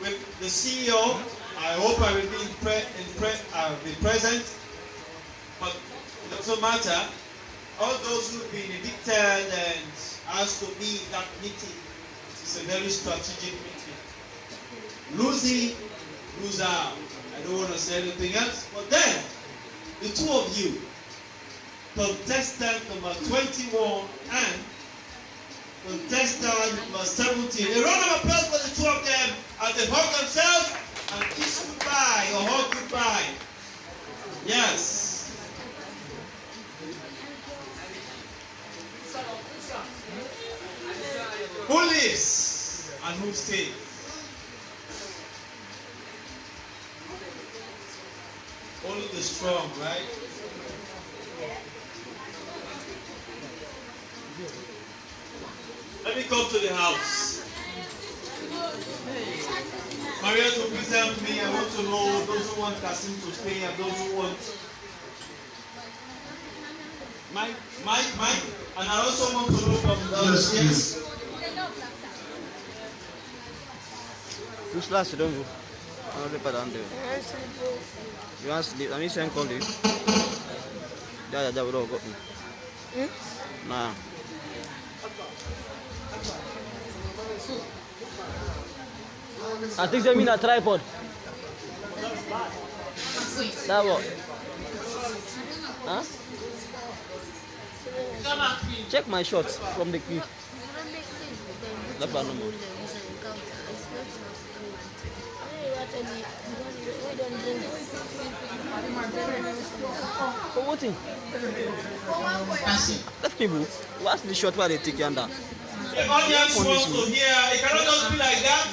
with the CEO. I hope I will be present, but it doesn't matter. All those who've been evicted and asked to be in that meeting, it's a very strategic meeting. Losing, lose out. I don't want to say anything else, but then the two of you, contestant number 21 and contestant number 17. A round of applause for the two of them as they hug themselves and kiss goodbye or hug goodbye. Yes. Who lives and who stays? Only the strong, right? Let me come to the house. Maria to present me. I want to know those who want Kasim to stay and those who want Mike, and I also want to know from the yes. Which last you don't go? I don't know down there. You want to sleep? Let me send call you. Yeah, we don't got me. Nah. I think they mean a tripod. That what? Huh? Check my shots from the clip. That's no more. For what thing? Let me move. What's the shot while they take you under? The audience wants to hear. It cannot just be like that.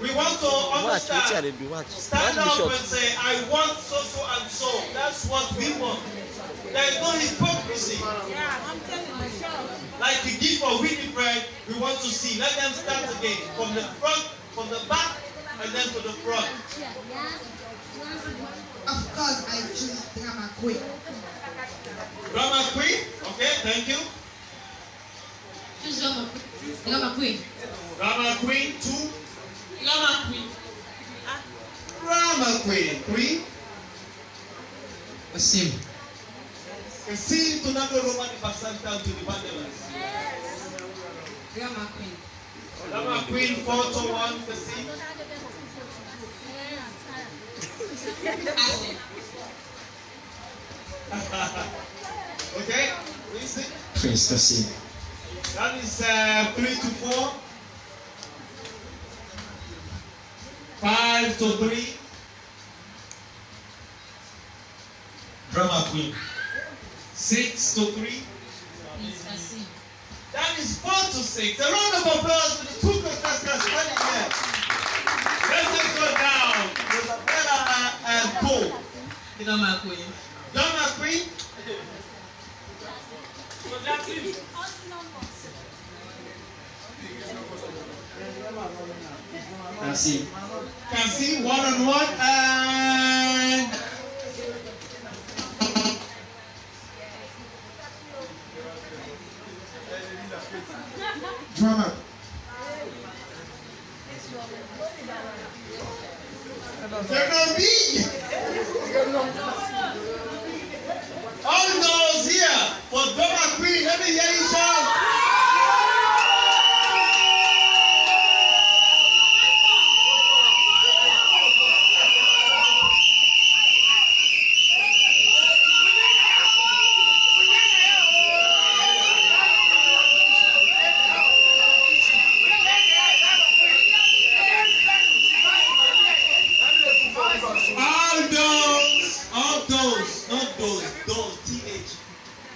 We want to understand. Stand up and say, I want so and so. That's what we want. There is no hypocrisy. Yeah, I'm telling you. Like you give for Winifred, we want to see. Let them start again. From the front, from the back, and then to the front. Of course, I choose Drama Queen. Drama Queen? Okay, thank you. Choose Drama Queen. Drama Queen, 2. Drama Queen. Drama Queen, 3. Kasim. Kasim to not go Roman Pasanta to the Banderas. Drama Queen. Drama Queen, 4 to 1, Kasim. Okay, please sit. Prince Kasim. That is 3 to 4. 5 to 3. Drama Queen. 6 to 3. That is 4 to 6. A round of applause for the two contestants standing there. Let's go down. Rosabella and Cole. Drama Queen. Drama Queen. Kasim. Kasim, 1-on-1 and Drama. all those here for Drama Queen, let me hear you shout.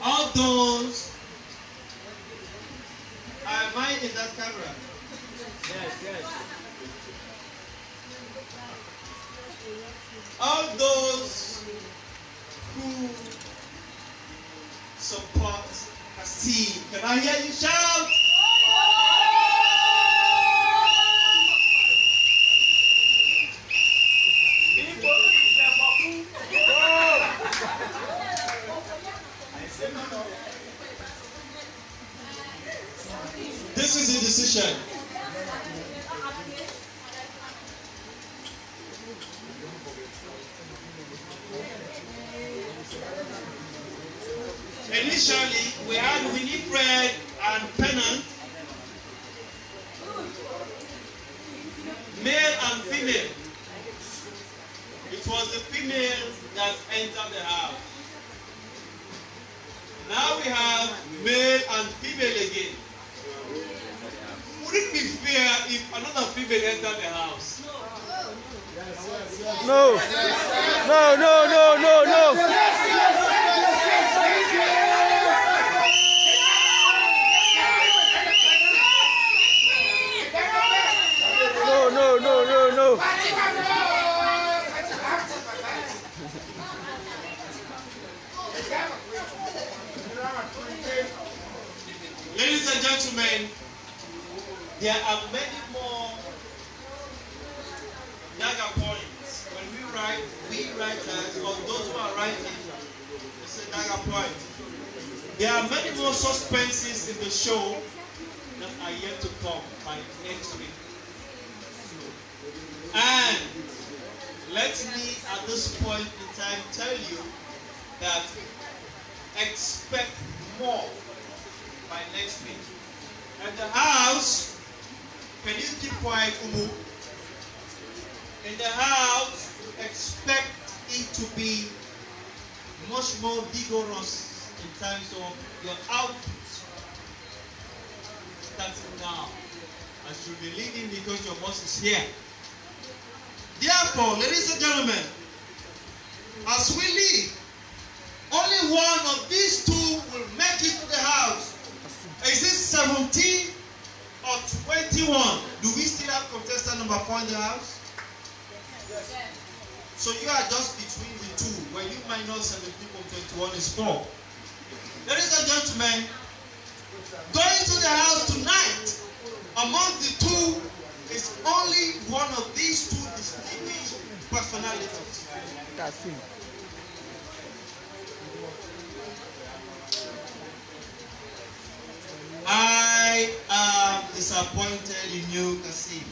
All those are mine in that camera. Yes. All those who support Kasim, can I hear you shout? This is a decision. Initially, we had Winifred and Pennant, male and female. It was the female that entered the house. Now we have male and female again. Would it be fair if another female entered the house? No. No, no, no, no, no. No, no, no, no, no. Ladies and gentlemen, there are many more dagger points. When we writers, or those who are writing, they say dagger point. There are many more suspenses in the show that are yet to come by next week. And let me at this point in time tell you that expect more by next week. At the house, can you keep quiet, Umu? In the house, expect it to be much more vigorous in terms of your output. Starting now, I should be leading because your boss is here. Therefore, ladies and gentlemen, as we leave, only one of these two will make it to the house. Is it 17 or 21? Do we still have contestant number 4 in the house? Yes. So you are just between the two. When you minus 17 from 21 is 4. Ladies and gentlemen, going to the house tonight, among the two is only one of these two distinguished personalities. I am disappointed in you, Kasim.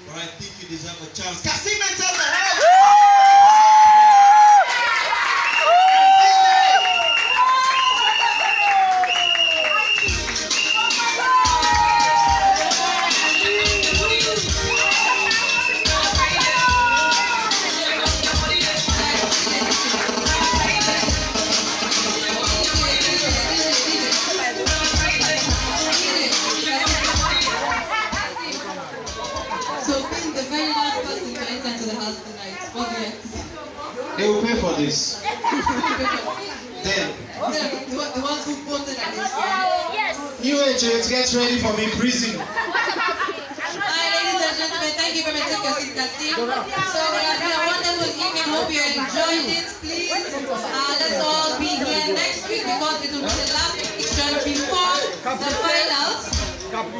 But I think you deserve a chance. Kasim enters the house! They will pay for this. Then. The ones who voted at this. Yes. New agents, get ready for me prison. Hi, ladies and gentlemen, thank you very much for your sister. So, we have been a wonderful evening. Hope you enjoyed it. Please, let's all be here next week because it will be the last eviction before the finals.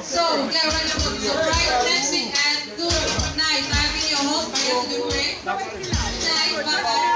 So, get ready for the surprise next week and good night. I've been your host, Maria Dupre. Good night, bye.